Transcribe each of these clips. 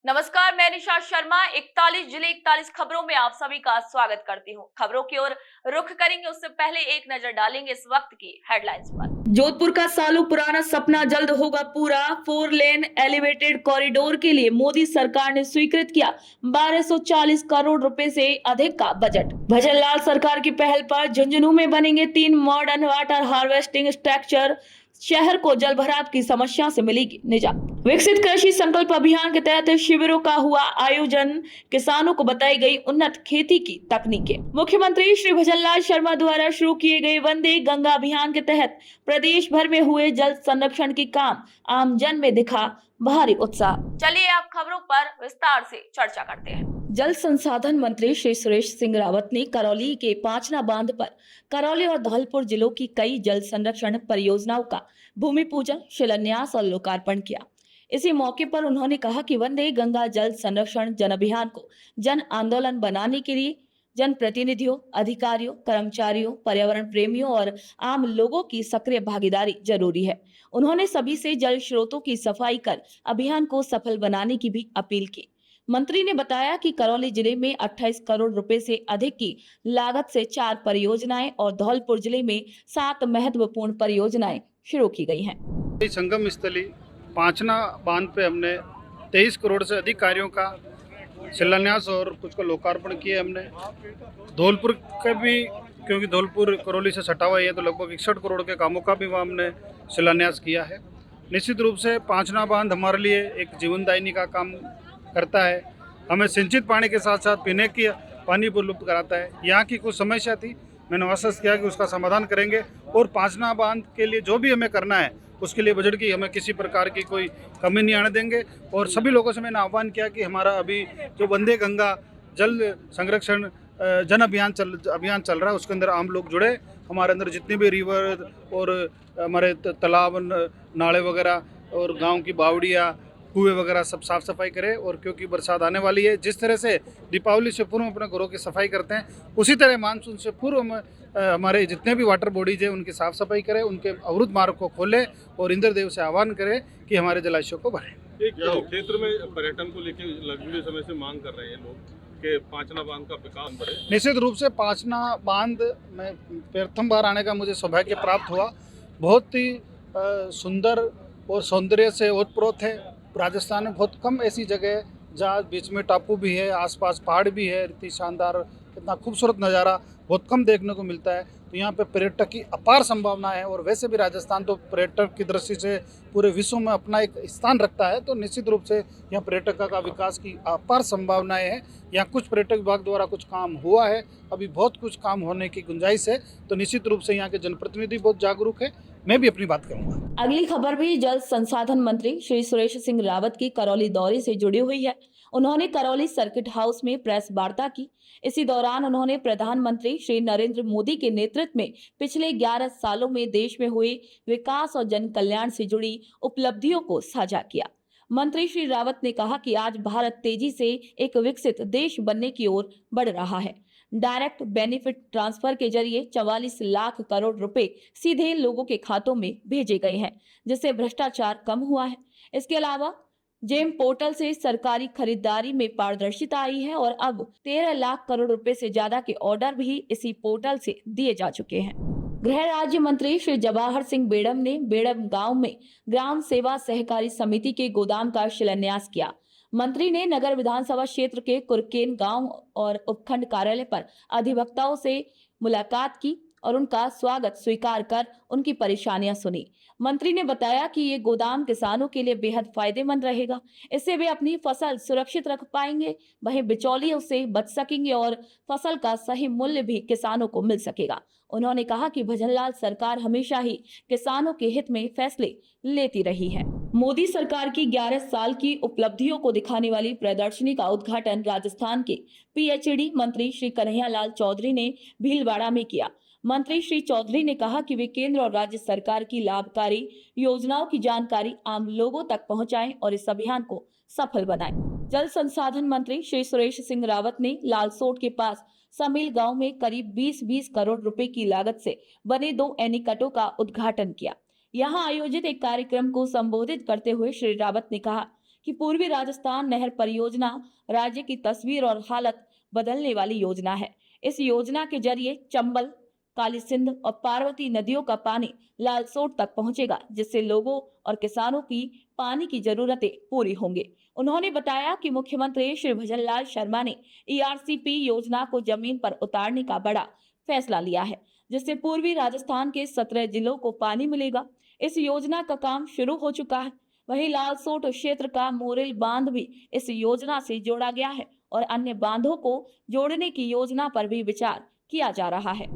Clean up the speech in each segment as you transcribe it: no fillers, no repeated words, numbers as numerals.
नमस्कार, मैं निशा शर्मा 41 जिले 41 खबरों में आप सभी का स्वागत करती हूं। खबरों की ओर रुख करेंगे उससे पहले एक नजर डालेंगे इस वक्त की हेडलाइंस पर। जोधपुर का सालों पुराना सपना जल्द होगा पूरा। 4 लेन एलिवेटेड कॉरिडोर के लिए मोदी सरकार ने स्वीकृत किया 1240 करोड़ रुपए से अधिक का बजट। भजनलाल सरकार की पहल पर झुंझुनू में बनेंगे 3 मॉडर्न वाटर हार्वेस्टिंग स्ट्रक्चर। शहर को जलभराव की समस्या से मिलेगी निजात। विकसित कृषि संकल्प अभियान के तहत शिविरों का हुआ आयोजन। किसानों को बताई गई उन्नत खेती की तकनीकें। मुख्यमंत्री श्री भजनलाल शर्मा द्वारा शुरू किए गए वंदे गंगा अभियान के तहत प्रदेश भर में हुए जल संरक्षण के काम आमजन में दिखा भारी उत्साह। चलिए अब खबरों पर विस्तार से चर्चा करते हैं। जल संसाधन मंत्री श्री सुरेश सिंह रावत ने करौली के पांचना बांध पर करौली और धौलपुर जिलों की कई जल संरक्षण परियोजनाओं का भूमि पूजन, शिलान्यास और लोकार्पण किया। इसी मौके पर उन्होंने कहा कि वंदे गंगा जल संरक्षण जन अभियान को जन आंदोलन बनाने के लिए जनप्रतिनिधियों, अधिकारियों, कर्मचारियों, पर्यावरण प्रेमियों और आम लोगों की सक्रिय भागीदारी जरूरी है। उन्होंने सभी से जल स्रोतों की सफाई कर अभियान को सफल बनाने की भी अपील की। मंत्री ने बताया कि करौली जिले में 28 करोड़ रुपए से अधिक की लागत से 4 परियोजनाएं और धौलपुर जिले में 7 महत्वपूर्ण परियोजनाएं शुरू की गई हैं। संगम स्थली पांचना बांध पे हमने 23 करोड़ से अधिक कार्यों का शिलान्यास और कुछ का लोकार्पण किया हमने। धौलपुर का भी, क्योंकि धौलपुर करौली से सटा हुआ है तो लगभग 61 करोड़ के कामों का भी वहाँ हमने शिलान्यास किया है। निश्चित रूप से पांचना बांध हमारे लिए एक जीवनदायिनी का काम करता है। हमें सिंचित पानी के साथ साथ पीने की पानी उपलब्ध कराता है। यहाँ की कुछ समस्या थी, मैंने आश्वस्त किया कि उसका समाधान करेंगे और पांचना बांध के लिए जो भी हमें करना है उसके लिए बजट की हमें किसी प्रकार की कोई कमी नहीं आने देंगे। और सभी लोगों से मैंने आह्वान किया कि हमारा अभी जो वंदे गंगा जल संरक्षण जन अभियान चल रहा है उसके अंदर आम लोग जुड़े। हमारे अंदर जितने भी रिवर और हमारे तालाब, नाले वगैरह और गांव की बावड़ियाँ, कुएं वगैरह सब साफ़ सफाई करें। और क्योंकि बरसात आने वाली है, जिस तरह से दीपावली से पूर्व अपने घरों की सफाई करते हैं उसी तरह मानसून से पूर्व हम हमारे जितने भी वाटर बॉडीज हैं उनकी साफ़ सफाई करें, उनके अवरुद्ध मार्ग को खोलें और इंद्रदेव से आह्वान करें कि हमारे जलाशयों को भरें। एक क्षेत्र में पर्यटन को लेकर लंबे समय से मांग कर रहे हैं लोग कि पांचना बांध का विकास बढ़े। निश्चित रूप से पांचना बांध में प्रथम बार आने का मुझे सौभाग्य प्राप्त हुआ। बहुत ही सुंदर और सौंदर्य से ओतप्रोत है। राजस्थान में बहुत कम ऐसी जगह जहाँ बीच में टापू भी है, आसपास पहाड़ भी है, इतनी शानदार, इतना खूबसूरत नज़ारा बहुत कम देखने को मिलता है। तो यहाँ पे पर्यटक की अपार संभावना है और वैसे भी राजस्थान तो पर्यटक की दृष्टि से पूरे विश्व में अपना एक स्थान रखता है। तो निश्चित रूप से यहाँ पर्यटक का विकास की अपार संभावनाएं हैं। यहाँ कुछ पर्यटक विभाग द्वारा कुछ काम हुआ है, अभी बहुत कुछ काम होने की गुंजाइश है। तो निश्चित रूप से यहाँ के जनप्रतिनिधि बहुत जागरूक है। मैं भी अपनी बात करूंगा। अगली खबर भी जल संसाधन मंत्री श्री सुरेश सिंह रावत की करौली दौरे से जुड़ी हुई है। उन्होंने करौली सर्किट हाउस में प्रेस वार्ता की। इसी दौरान उन्होंने प्रधानमंत्री श्री नरेंद्र मोदी के नेतृत्व में पिछले 11 सालों में देश में हुए विकास और जन कल्याण से जुड़ी उपलब्धियों को साझा किया। मंत्री श्री रावत ने कहा कि आज भारत तेजी से एक विकसित देश बनने की ओर बढ़ रहा है। डायरेक्ट बेनिफिट ट्रांसफर के जरिए 44 लाख करोड़ रुपए सीधे लोगों के खातों में भेजे गए हैं, जिससे भ्रष्टाचार कम हुआ है। इसके अलावा जेम पोर्टल से सरकारी खरीदारी में पारदर्शिता आई है और अब 13 लाख करोड़ रुपए से ज्यादा के ऑर्डर भी इसी पोर्टल से दिए जा चुके हैं। गृह राज्य मंत्री श्री जवाहर सिंह बेड़म ने बेड़म गांव में ग्राम सेवा सहकारी समिति के गोदाम का शिलान्यास किया। मंत्री ने नगर विधानसभा क्षेत्र के कुरकेन गांव और उपखंड कार्यालय पर अधिवक्ताओं से मुलाकात की और उनका स्वागत स्वीकार कर उनकी परेशानियां सुनी। मंत्री ने बताया कि ये गोदाम किसानों के लिए बेहद फायदेमंद रहेगा। इससे वे अपनी फसल सुरक्षित रख पाएंगे, वहीं बिचौलियों से बच सकेंगे और फसल का सही मूल्य भी किसानों को मिल सकेगा। उन्होंने कहा कि भजनलाल सरकार हमेशा ही किसानों के हित में फैसले लेती रही है। मोदी सरकार की 11 साल की उपलब्धियों को दिखाने वाली प्रदर्शनी का उद्घाटन राजस्थान के पीएचडी मंत्री श्री कन्हैयालाल चौधरी ने भीलवाड़ा में किया। मंत्री श्री चौधरी ने कहा कि वे केंद्र और राज्य सरकार की लाभकारी योजनाओं की जानकारी आम लोगों तक पहुंचाएं और इस अभियान को सफल बनाएं। जल संसाधन मंत्री श्री सुरेश सिंह रावत ने लालसोट के पास समील गांव में करीब 20 करोड़ रुपए की लागत से बने 2 एनीकटों का उद्घाटन किया। यहां आयोजित एक कार्यक्रम को संबोधित करते हुए श्री रावत ने कहा कि पूर्वी राजस्थान नहर परियोजना राज्य की तस्वीर और हालत बदलने वाली योजना है। इस योजना के जरिए चंबल, काली सिंध और पार्वती नदियों का पानी लालसोट तक पहुंचेगा, जिससे लोगों और किसानों की पानी की जरूरतें पूरी होंगी। उन्होंने बताया कि मुख्यमंत्री श्री भजनलाल शर्मा ने ERCP योजना को जमीन पर उतारने का बड़ा फैसला लिया है, जिससे पूर्वी राजस्थान के 17 जिलों को पानी मिलेगा। इस योजना का काम शुरू हो चुका है। वहीं लालसोट क्षेत्र का मोरेल बांध भी इस योजना से जोड़ा गया है और अन्य बांधों को जोड़ने की योजना पर भी विचार किया जा रहा है।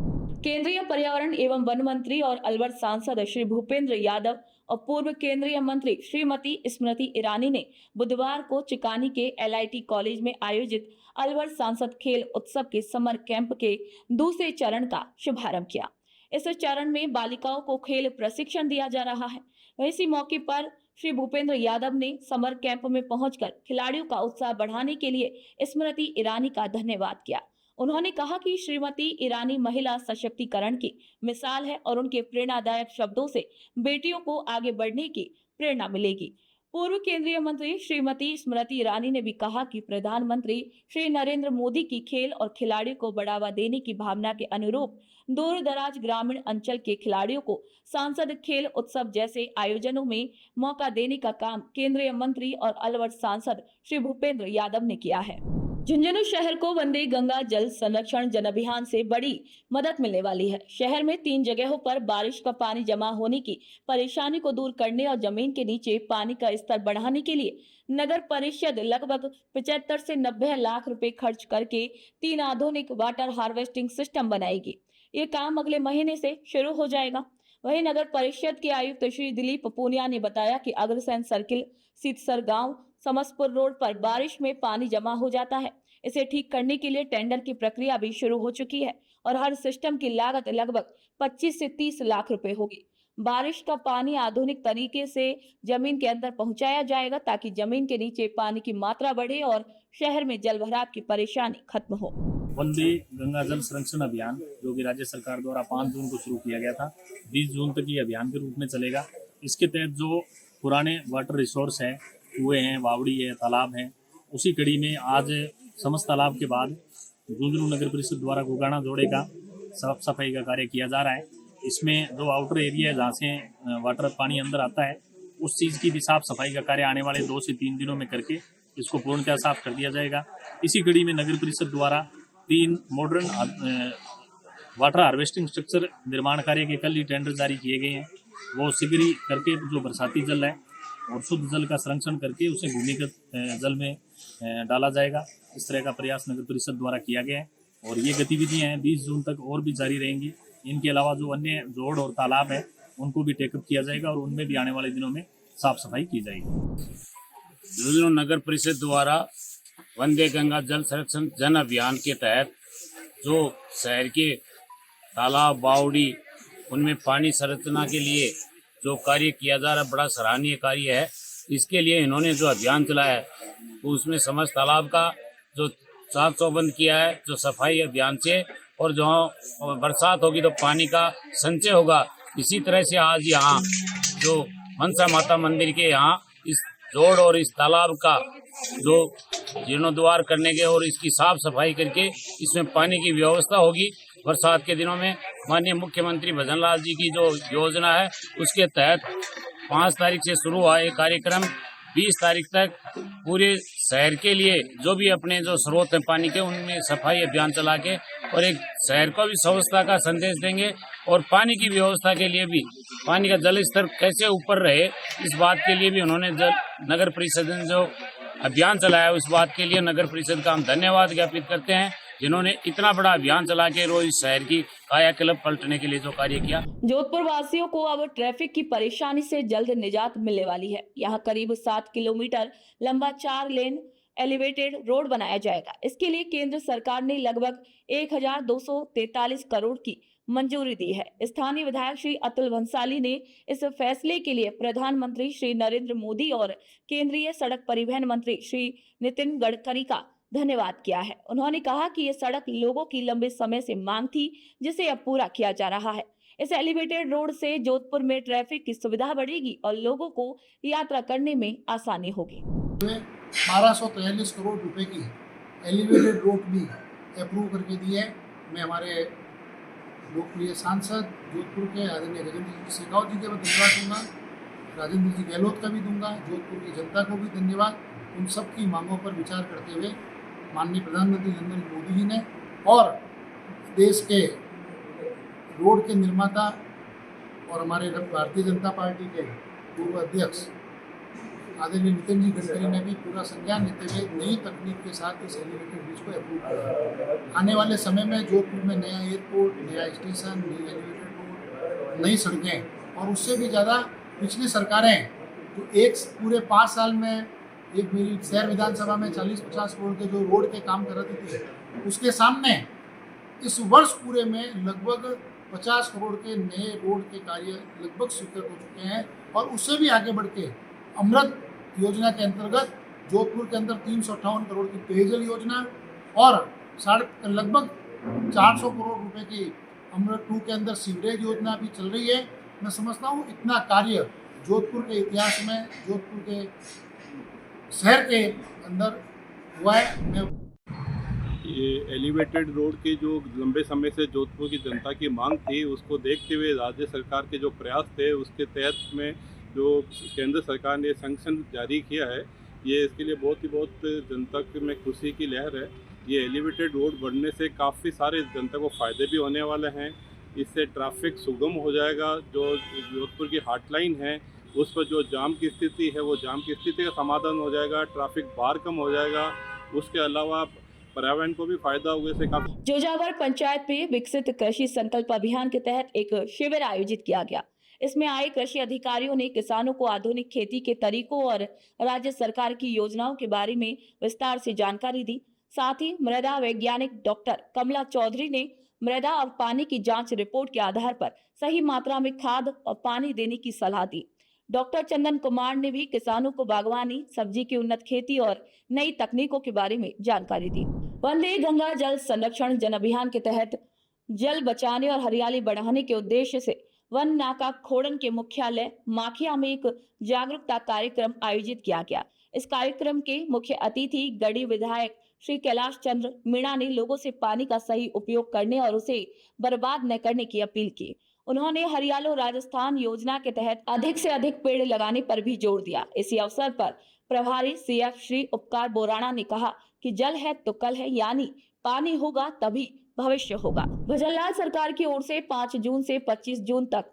केंद्रीय पर्यावरण एवं वन मंत्री और अलवर सांसद श्री भूपेंद्र यादव और पूर्व केंद्रीय मंत्री श्रीमती स्मृति ईरानी ने बुधवार को चिकानी के LIT कॉलेज में आयोजित अलवर सांसद खेल उत्सव के समर कैंप के दूसरे चरण का शुभारंभ किया। इस चरण में बालिकाओं को खेल प्रशिक्षण दिया जा रहा है। इसी मौके पर श्री भूपेंद्र यादव ने समर कैंप में पहुंचकर खिलाड़ियों का उत्साह बढ़ाने के लिए स्मृति ईरानी का धन्यवाद किया। उन्होंने कहा कि श्रीमती ईरानी महिला सशक्तिकरण की मिसाल है और उनके प्रेरणादायक शब्दों से बेटियों को आगे बढ़ने की प्रेरणा मिलेगी। पूर्व केंद्रीय मंत्री श्रीमती स्मृति ईरानी ने भी कहा कि प्रधानमंत्री श्री नरेंद्र मोदी की खेल और खिलाड़ियों को बढ़ावा देने की भावना के अनुरूप दूर दराज ग्रामीण अंचल के खिलाड़ियों को सांसद खेल उत्सव जैसे आयोजनों में मौका देने का काम केंद्रीय मंत्री और अलवर सांसद श्री भूपेंद्र यादव ने किया है। झुंझुनू शहर को वंदे गंगा जल संरक्षण जन अभियान से बड़ी मदद मिलने वाली है। शहर में 3 जगहों पर बारिश का पानी जमा होने की परेशानी को दूर करने और जमीन के नीचे पानी का स्तर बढ़ाने के लिए नगर परिषद लगभग 75 से 90 लाख रुपए खर्च करके 3 आधुनिक वाटर हार्वेस्टिंग सिस्टम बनाएगी। ये काम अगले महीने से शुरू हो जाएगा। वहीं नगर परिषद के आयुक्त श्री दिलीप पूनिया ने बताया कि अग्रसेन सर्किल, सीतसर गांव, समसपुर रोड पर बारिश में पानी जमा हो जाता है। इसे ठीक करने के लिए टेंडर की प्रक्रिया भी शुरू हो चुकी है और हर सिस्टम की लागत लगभग 25 से 30 लाख रुपए होगी। बारिश का पानी आधुनिक तरीके से जमीन के अंदर पहुंचाया जाएगा ताकि जमीन के नीचे पानी की मात्रा बढ़े और शहर में जलभराव की परेशानी खत्म हो। वंदे गंगा जल संरक्षण अभियान जो कि राज्य सरकार द्वारा 5 जून को शुरू किया गया था, 20 जून तक ये अभियान के रूप में चलेगा। इसके तहत जो पुराने वाटर रिसोर्स है, कुएँ हैं, बावड़ी है, तालाब हैं, उसी कड़ी में आज समस्त तालाब के बाद झुंझुनू नगर परिषद द्वारा गोगाना जोड़े का साफ सफाई का कार्य किया जा रहा है। इसमें जो आउटर एरिया है जहाँ से वाटर पानी अंदर आता है, उस चीज़ की भी साफ सफाई का कार्य आने वाले 2 से 3 दिनों में करके इसको पूर्णतः साफ कर दिया जाएगा। इसी कड़ी में नगर परिषद द्वारा 3 मॉडर्न वाटर हार्वेस्टिंग स्ट्रक्चर निर्माण कार्य के कल ही टेंडर जारी किए गए हैं। वो शीघ्र ही करके जो बरसाती जल है और शुद्ध जल का संरक्षण करके उसे भूमिगत जल में डाला जाएगा। इस तरह का प्रयास नगर परिषद द्वारा किया गया है और ये गतिविधियां हैं 20 जून तक और भी जारी रहेंगी। इनके अलावा जो अन्य जोड़ और तालाब है उनको भी टेकअप किया जाएगा और उनमें भी आने वाले दिनों में साफ सफाई की जाएगी। झुंझुनू नगर परिषद द्वारा वंदे गंगा जल संरक्षण जन अभियान के तहत जो शहर के तालाब, बावड़ी, उनमें पानी संरचना के लिए जो कार्य किया जा रहा है, बड़ा सराहनीय कार्य है। इसके लिए इन्होंने जो अभियान चलाया है तो उसमें समस्त तालाब का जो साफ चौबंद किया है, जो सफाई अभियान से, और जो बरसात होगी तो पानी का संचय होगा। इसी तरह से आज यहाँ जो मनसा माता मंदिर के यहाँ इस जोड़ और इस तालाब का जो जीर्णोद्वार करने के और इसकी साफ सफाई करके इसमें पानी की व्यवस्था होगी। बरसात के दिनों में माननीय मुख्यमंत्री भजनलाल जी की जो योजना है उसके तहत 5 तारीख से शुरू हुआ ये कार्यक्रम 20 तारीख तक पूरे शहर के लिए जो भी अपने जो स्रोत हैं पानी के उनमें सफाई अभियान चला के और एक शहर को भी स्वच्छता का संदेश देंगे और पानी की व्यवस्था के लिए भी पानी का जल स्तर कैसे ऊपर रहे इस बात के लिए भी उन्होंने नगर परिषद ने जो अभियान चलाया उस बात के लिए नगर परिषद का हम धन्यवाद ज्ञापित करते हैं जिन्होंने इतना बड़ा अभियान चला के रोज इस शहर की कायाकल्प पलटने के लिए जो कार्य किया। जोधपुर वासियों को अब ट्रैफिक की परेशानी से जल्द निजात मिलने वाली है। यहाँ करीब 7 किलोमीटर लंबा 4 लेन एलिवेटेड रोड बनाया जाएगा। इसके लिए केंद्र सरकार ने लगभग 1243 करोड़ की मंजूरी दी है। स्थानीय विधायक श्री अतुल भंसाली ने इस फैसले के लिए प्रधानमंत्री श्री नरेंद्र मोदी और केंद्रीय सड़क परिवहन मंत्री श्री नितिन गडकरी का धन्यवाद किया है। उन्होंने कहा कि ये सड़क लोगों की लंबे समय से मांग थी जिसे अब पूरा किया जा रहा है। इस एलिवेटेड रोड से जोधपुर में ट्रैफिक की सुविधा बढ़ेगी और लोगों को यात्रा करने में आसानी होगी। 1243 करोड़ रुपए की एलिवेटेड रोड भी अप्रूव करके दी है। मैं हमारे लोकप्रिय सांसद जोधपुर के आदरणीय गजेंद्र जी शेखावत जी के धन्यवाद दूंगा, राजेंद्र जी गहलोत का भी दूंगा, जोधपुर की जनता को भी धन्यवाद। उन सब की मांगों पर विचार करते हुए माननीय प्रधानमंत्री नरेंद्र मोदी जी ने और देश के रोड के निर्माता और हमारे भारतीय जनता पार्टी के पूर्व अध्यक्ष आदरणीय नितिन जी गडकरी ने भी पूरा संज्ञान लेते हुए नई तकनीक के साथ इस एलिवेटेड ब्रिज को अप्रूव किया। आने वाले समय में जोधपुर में नया एयरपोर्ट, नया स्टेशन, नई एलिवेटेड रोड, नई सड़कें और उससे भी ज़्यादा पिछली सरकारें जो एक पूरे 5 साल में एक मेरी शहर विधानसभा में 40-50 करोड़ के जो रोड के काम कर रहे थे, उसके सामने इस वर्ष पूरे में लगभग 50 करोड़ के नए रोड के कार्य लगभग स्वीकृत हो चुके हैं। और उससे भी आगे बढ़ के अमृत योजना के अंतर्गत जोधपुर के अंदर 358 करोड़ की पेयजल योजना और लगभग 400 करोड़ रुपए की अमृत 2 के अंदर सीवरेज योजना भी चल रही है। मैं समझता हूँ इतना कार्य जोधपुर के इतिहास में, जोधपुर के शहर के अंदर हुआ है। मैं ये एलिवेटेड रोड के जो लंबे समय से जोधपुर की जनता की मांग थी, उसको देखते हुए राज्य सरकार के जो प्रयास थे उसके तहत में जो केंद्र सरकार ने सैंक्शन जारी किया है, ये इसके लिए बहुत जनता में खुशी की लहर है। ये एलिवेटेड रोड बढ़ने से काफ़ी सारे जनता को फ़ायदे भी होने वाले हैं। इससे ट्रैफिक सुगम हो जाएगा। जो जोधपुर की हॉटलाइन है उस पर जो जाम की स्थिति है वो जाम की स्थिति का समाधान हो जाएगा, ट्रैफिक बार कम हो जाएगा। उसके अलावा पर्यावरण को भी फायदा हुए से काफी। जोजावर पंचायत में विकसित कृषि संकल्प अभियान के तहत एक शिविर आयोजित किया गया। इसमें आए कृषि अधिकारियों ने किसानों को आधुनिक खेती के तरीकों और राज्य सरकार की योजनाओं के बारे में विस्तार से जानकारी दी। साथ ही मृदा वैज्ञानिक डॉक्टर कमला चौधरी ने मृदा और पानी की जांच रिपोर्ट के आधार पर सही मात्रा में खाद और पानी देने की सलाह दी। डॉक्टर चंदन कुमार ने भी किसानों को बागवानी, सब्जी की उन्नत खेती और नई तकनीकों के बारे में जानकारी दी। वंदे गंगा जल संरक्षण जन अभियान के तहत जल बचाने और हरियाली बढ़ाने के उद्देश्य से वन नाका खोड़न के मुख्यालय माखिया में एक जागरूकता कार्यक्रम आयोजित किया गया। इस कार्यक्रम के मुख्य अतिथि गढ़ी विधायक श्री कैलाश चंद्र मीणा ने लोगों से पानी का सही उपयोग करने और उसे बर्बाद न करने की अपील की। उन्होंने हरियालो राजस्थान योजना के तहत अधिक से अधिक पेड़ लगाने पर भी जोर दिया। इसी अवसर पर प्रभारी सीएफ श्री उपकार बोराणा ने कहा कि जल है तो कल है, यानी पानी होगा तभी भविष्य होगा। भजनलाल सरकार की ओर से 5 जून से 25 जून तक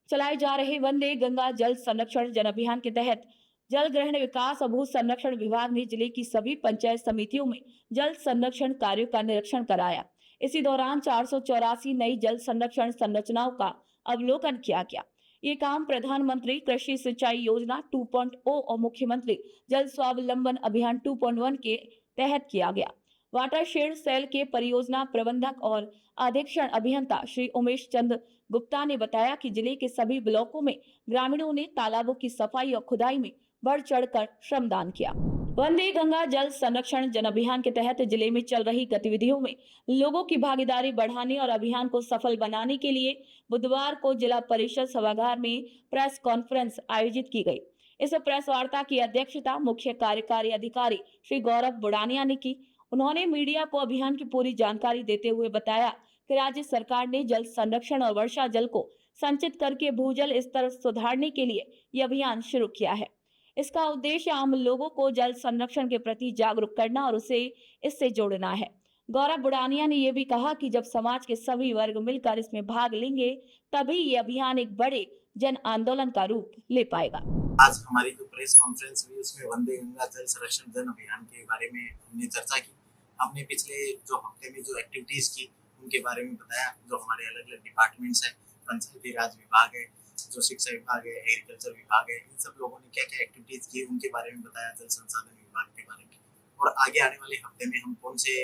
चलाए जा रहे वंदे गंगा जल संरक्षण जन अभियान के तहत जल ग्रहण विकास और भू संरक्षण विभाग ने जिले की सभी पंचायत समितियों में जल संरक्षण कार्यों का निरीक्षण कराया। इसी दौरान 484 नई जल संरक्षण संरचनाओं का अवलोकन किया गया। ये काम प्रधानमंत्री कृषि सिंचाई योजना 2.0 और मुख्यमंत्री जल स्वावलंबन अभियान 2.1 के तहत किया गया। वाटरशेड सेल के परियोजना प्रबंधक और अधीक्षण अभियंता श्री उमेश चंद्र गुप्ता ने बताया कि जिले के सभी ब्लॉकों में ग्रामीणों ने तालाबों की सफाई और खुदाई में बढ़ चढ़कर श्रमदान किया। वंदे गंगा जल संरक्षण जन अभियान के तहत जिले में चल रही गतिविधियों में लोगों की भागीदारी बढ़ाने और अभियान को सफल बनाने के लिए बुधवार को जिला परिषद सभागार में प्रेस कॉन्फ्रेंस आयोजित की गई। इस प्रेस वार्ता की अध्यक्षता मुख्य कार्यकारी अधिकारी श्री गौरव बुड़ानिया ने की। उन्होंने मीडिया को अभियान की पूरी जानकारी देते हुए बताया कि राज्य सरकार ने जल संरक्षण और वर्षा जल को संचित करके भूजल स्तर सुधारने के लिए यह अभियान शुरू किया है। इसका उद्देश्य आम लोगों को जल संरक्षण के प्रति जागरूक करना और उसे इससे जोड़ना है। गौरव बुड़ानिया ने यह भी कहा कि जब समाज के सभी वर्ग मिलकर इसमें भाग लेंगे तभी ये अभियान एक बड़े जन आंदोलन का रूप ले पाएगा। आज हमारी जो प्रेस कॉन्फ्रेंस हुई उसमें वंदे गंगा जल संरक्षण जन अभियान के बारे में हमने चर्चा की। हमने पिछले जो हफ्ते में जो एक्टिविटीज की उनके बारे में बताया। जो हमारे अलग अलग डिपार्टमेंट्स हैं, पंचायती राज विभाग है, जो शिक्षा विभाग है, एग्रीकल्चर विभाग है, इन सब लोगों ने क्या क्या एक्टिविटीज की उनके बारे में बताया, जल संसाधन विभाग के बारे में। और आगे आने वाले हफ्ते में हम कौन से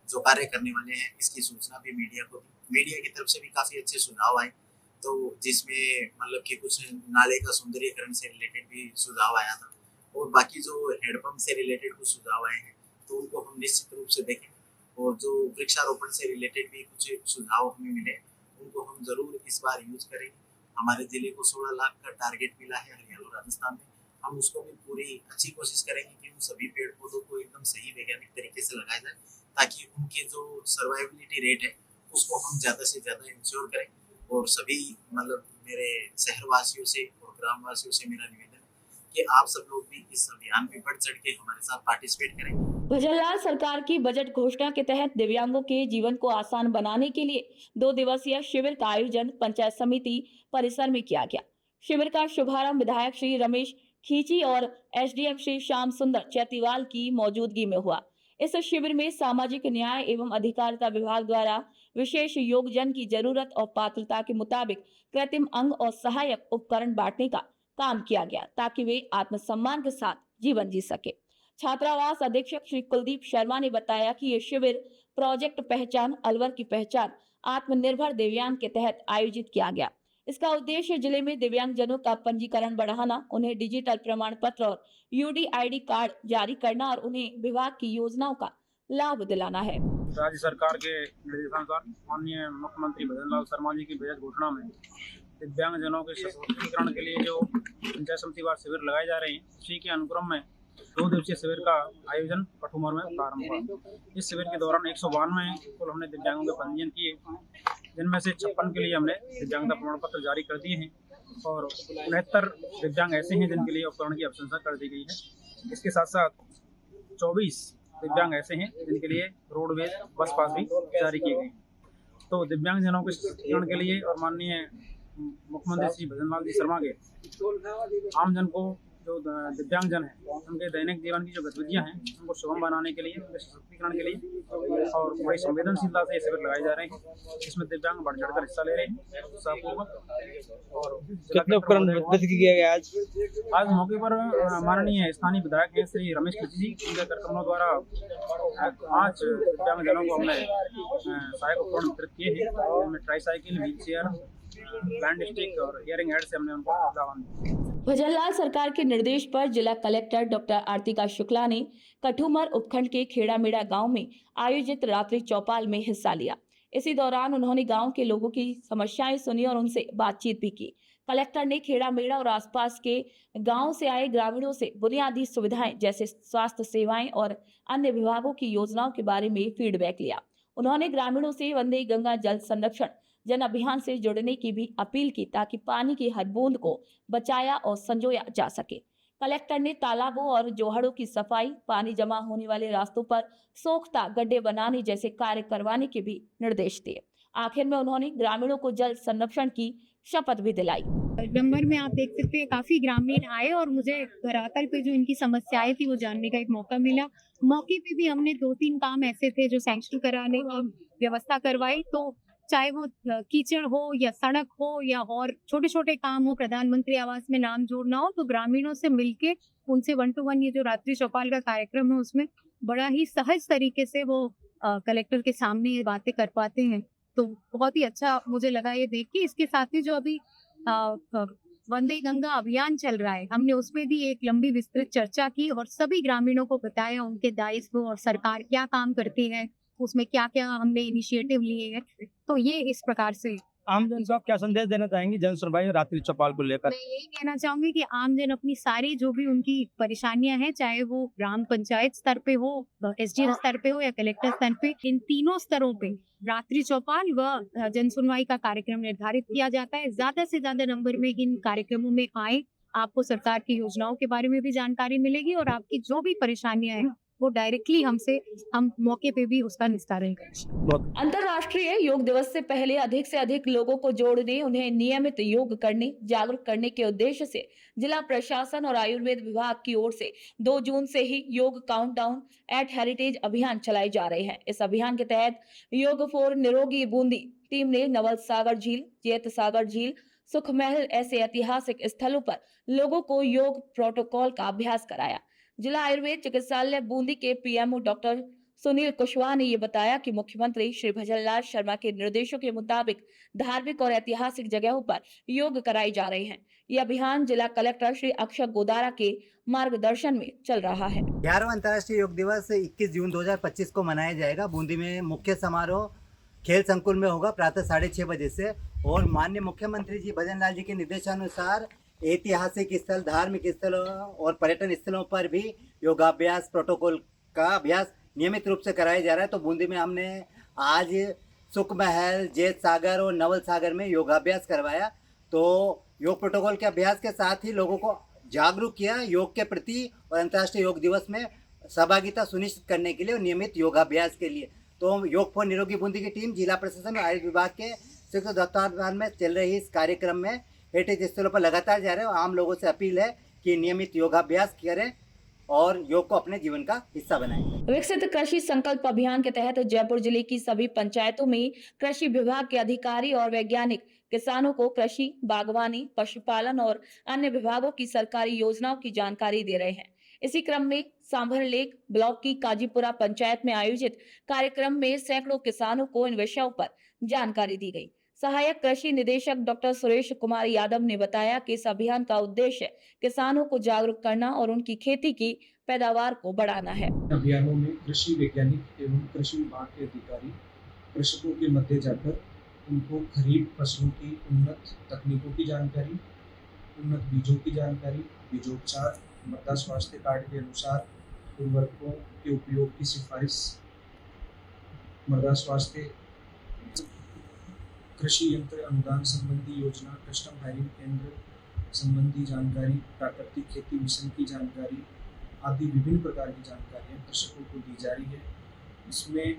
जो कार्य करने वाले हैं इसकी सूचना भी मीडिया को दी। मीडिया की तरफ से भी काफ़ी अच्छे सुझाव आए, तो जिसमें मतलब कि कुछ नाले का सौंदर्यीकरण से रिलेटेड भी सुझाव आया था और बाकी जो हैंडपम्प से रिलेटेड कुछ सुझाव आए हैं तो उनको हम निश्चित रूप से देखेंगे। और जो वृक्षारोपण से रिलेटेड भी कुछ सुझाव हमें मिले उनको हम जरूर इस बार यूज करेंगे। हमारे जिले को 16 लाख का टारगेट मिला है हरियाणा राजस्थान में, हम उसको भी पूरी अच्छी कोशिश करेंगे कि उन सभी पेड़ पौधों को एकदम सही वैज्ञानिक तरीके से लगाया जाए, ताकि उनके जो सर्वाइवलिटी रेट है उसको हम ज़्यादा से ज़्यादा इंश्योर करें। और सभी मतलब मेरे शहरवासियों से और ग्रामवासियों से मेरा निवेदन है कि आप सब लोग भी इस अभियान में बढ़ चढ़ के हमारे साथ पार्टिसिपेट करें। भजनलाल सरकार की बजट घोषणा के तहत दिव्यांगों के जीवन को आसान बनाने के लिए 2 दिवसीय शिविर का आयोजन पंचायत समिति परिसर में किया गया। शिविर का शुभारंभ विधायक श्री रमेश खींची और एसडीएम श्री श्याम सुंदर चैतीवाल की मौजूदगी में हुआ। इस शिविर में सामाजिक न्याय एवं अधिकारिता विभाग द्वारा विशेष योगजन की जरूरत और पात्रता के मुताबिक कृत्रिम अंग और सहायक उपकरण बांटने का काम किया गया, ताकि वे आत्मसम्मान के साथ जीवन जी सके। छात्रावास अधीक्षक श्री कुलदीप शर्मा ने बताया कि ये शिविर प्रोजेक्ट पहचान अलवर की पहचान आत्मनिर्भर दिव्यांग के तहत आयोजित किया गया। इसका उद्देश्य जिले में दिव्यांगजनों का पंजीकरण बढ़ाना, उन्हें डिजिटल प्रमाण पत्र और यूडीआईडी कार्ड जारी करना और उन्हें विभाग की योजनाओं का लाभ दिलाना है। राज्य सरकार के निर्देशानुसार माननीय मुख्यमंत्री भजनलाल शर्मा जी की बजट घोषणा में दिव्यांगजनों के सशक्तिकरण के लिए जो पंचायत समिति वार शिविर लगाए जा रहे हैं, उसी के अनुक्रम में 2 दिवसीय शिविर का आयोजन कठुमर में प्रारंभ हुआ। इस शिविर के दौरान 192 कुल हमने दिव्यांगों के पंजीयन किए, जिनमें से 56 के लिए हमने दिव्यांगता प्रमाण पत्र जारी कर दिए हैं और 69 दिव्यांग ऐसे हैं जिनके लिए उपकरण की अनुशंसा कर दी गई है। इसके साथ साथ 24 दिव्यांग ऐसे हैं जिनके लिए रोडवेज बस पास भी जारी किए गए हैं। तो दिव्यांगजनों के सशक्तिकरण के लिए और माननीय मुख्यमंत्री श्री भजनलाल जी शर्मा के आमजन को जो दिव्यांगजन है उनके दैनिक जीवन की जो गतिविधियां हैं उनको सुगम बनाने के लिए, उनके सशक्तिकरण के लिए और बड़ी संवेदनशीलता से ये शिविर लगाए जा रहे हैं, जिसमें दिव्यांग बढ़ चढ़कर हिस्सा ले रहे हैं उत्साहपूर्वक। और कितने उपकरण वितरित किया गया आज मौके पर माननीय स्थानीय विधायक हैं श्री रमेश खींची जी, उनके कार्यक्रमों द्वारा 5 दिव्यांगजनों को हमने सहायक उपकरण वितरित किए हैं, जिनमें tricycle, wheel chair, blind stick और हियरिंग एड से हमने उनको दावन दिया। भजनलाल सरकार के निर्देश पर जिला कलेक्टर डॉक्टर आरतिका शुक्ला ने कठुमर उपखंड के खेड़ामेड़ा गांव में आयोजित रात्रि चौपाल में हिस्सा लिया। इसी दौरान उन्होंने गांव के लोगों की समस्याएं सुनी और उनसे बातचीत भी की। कलेक्टर ने खेड़ामेड़ा और आसपास के गांव से आए ग्रामीणों से बुनियादी सुविधाएं जैसे स्वास्थ्य सेवाएं और अन्य विभागों की योजनाओं के बारे में फीडबैक लिया। उन्होंने ग्रामीणों से वंदे गंगा जल संरक्षण जन अभियान से जुड़ने की भी अपील की, ताकि पानी की हर बूंद को बचाया और संजोया जा सके। कलेक्टर ने तालाबों और जोहड़ों की सफाई, पानी जमा होने वाले रास्तों पर सोख्ता गड्ढे बनाने जैसे कार्य करवाने के भी निर्देश दिए। आखिर में उन्होंने ग्रामीणों को जल संरक्षण की शपथ भी दिलाई। नंबर में आप देख सकते हैं काफी ग्रामीण आए और मुझे धरातल पे जो इनकी समस्याएं थी वो जानने का एक मौका मिला। मौके पे भी हमने 2-3 काम ऐसे थे जो सैंक्शन कराने की व्यवस्था करवाई, तो चाहे वो कीचड़ हो या सड़क हो या और छोटे छोटे काम हो, प्रधानमंत्री आवास में नाम जोड़ना हो, तो ग्रामीणों से मिलके उनसे 1 to 1 ये जो रात्रि चौपाल का कार्यक्रम है उसमें बड़ा ही सहज तरीके से वो कलेक्टर के सामने ये बातें कर पाते हैं। तो बहुत ही अच्छा मुझे लगा ये देख के। इसके साथ ही जो अभी वंदे गंगा अभियान चल रहा है, हमने उसमें भी एक लंबी विस्तृत चर्चा की और सभी ग्रामीणों को बताया उनके दायित्व और सरकार क्या काम करती है, उसमें क्या क्या हमने इनिशिएटिव लिए हैं। तो ये इस प्रकार से आमजन को आप क्या संदेश देना चाहेंगी जन सुनवाई और रात्रि चौपाल को लेकर? मैं यही कहना चाहूंगी कि आमजन अपनी सारी जो भी उनकी परेशानियां हैं, चाहे वो ग्राम पंचायत स्तर पे हो, एसडीएम स्तर पे हो या कलेक्टर स्तर पे, इन तीनों स्तरों पे रात्रि चौपाल व जन सुनवाई का कार्यक्रम निर्धारित किया जाता है। ज्यादा से ज्यादा नंबर में इन कार्यक्रमों में आए, आपको सरकार की योजनाओं के बारे में भी जानकारी मिलेगी और आपकी जो भी परेशानियां हैं वो डायरेक्टली हम मौके पे भी उसका निस्तारण करें। अंतर्राष्ट्रीय योग दिवस से पहले अधिक से अधिक लोगों को जोड़ने, उन्हें नियमित योग करने, जागरूक करने के उद्देश्य से जिला प्रशासन और आयुर्वेद विभाग की ओर से 2 जून से ही योग काउंटडाउन एट हेरिटेज अभियान चलाए जा रहे हैं। इस अभियान के तहत योग फॉर निरोगी बूंदी टीम ने नवल सागर झील, जैत सागर झील, सुखमहल ऐसे ऐतिहासिक स्थलों पर लोगों को योग प्रोटोकॉल का अभ्यास कराया। जिला आयुर्वेद चिकित्सालय बूंदी के पीएमओ डॉक्टर सुनील कुशवाहा ने ये बताया कि मुख्यमंत्री श्री भजनलाल शर्मा के निर्देशों के मुताबिक धार्मिक और ऐतिहासिक जगहों पर योग कराए जा रहे हैं। ये अभियान जिला कलेक्टर श्री अक्षय गोदारा के मार्गदर्शन में चल रहा है। 11वां अंतर्राष्ट्रीय योग दिवस 21 जून 2025 को मनाया जाएगा। बूंदी में मुख्य समारोह खेल संकुल में होगा प्रातः 6:30 बजे से, और माननीय मुख्यमंत्री जी भजनलाल जी के निर्देशानुसार ऐतिहासिक स्थल, धार्मिक स्थलों और पर्यटन स्थलों पर भी योगाभ्यास प्रोटोकॉल का अभ्यास नियमित रूप से कराया जा रहा है। तो बूंदी में हमने आज सुख महल, जैत सागर और नवल सागर में योगाभ्यास करवाया। तो योग प्रोटोकॉल के अभ्यास के साथ ही लोगों को जागरूक किया योग के प्रति और अंतर्राष्ट्रीय योग दिवस में सहभागिता सुनिश्चित करने के लिए और नियमित योगाभ्यास के लिए। तो योग फॉर निरोगी बूंदी की टीम जिला प्रशासन और आयुष विभाग के संयुक्त तत्वाधान में चल रही इस कार्यक्रम में हेरिटेज स्थलों पर लगातार जा रहे हैं और आम लोगों से अपील है कि नियमित योगाभ्यास करें और योग को अपने जीवन का हिस्सा बनाएं। विकसित कृषि संकल्प अभियान के तहत जयपुर जिले की सभी पंचायतों में कृषि विभाग के अधिकारी और वैज्ञानिक किसानों को कृषि, बागवानी, पशुपालन और अन्य विभागों की सरकारी योजनाओं की जानकारी दे रहे हैं। इसी क्रम में सांभर लेक ब्लॉक की काजीपुरा पंचायत में आयोजित कार्यक्रम में सैकड़ों किसानों को इन विषयों पर जानकारी दी गई। सहायक कृषि निदेशक डॉक्टर सुरेश कुमार यादव ने बताया कि इस अभियान का उद्देश्य किसानों को जागरूक करना और उनकी खेती की पैदावार को बढ़ाना है। अभियानों में कृषि वैज्ञानिक एवं कृषि विभाग के अधिकारी कृषकों के मध्य जाकर उनको खरीफ फसलों की उन्नत तकनीकों की जानकारी, उन्नत बीजों की जानकारी, बीजोपचार, मृदा स्वास्थ्य कार्ड के अनुसार उर्वरकों के उपयोग की सिफारिश, मृदा स्वास्थ्य, कृषि यंत्र अनुदान संबंधी योजना, कस्टम हायरिंग केंद्र संबंधी जानकारी, प्राकृतिक खेती मिशन की जानकारी आदि विभिन्न प्रकार की जानकारियाँ कृषकों को दी जा रही है। इसमें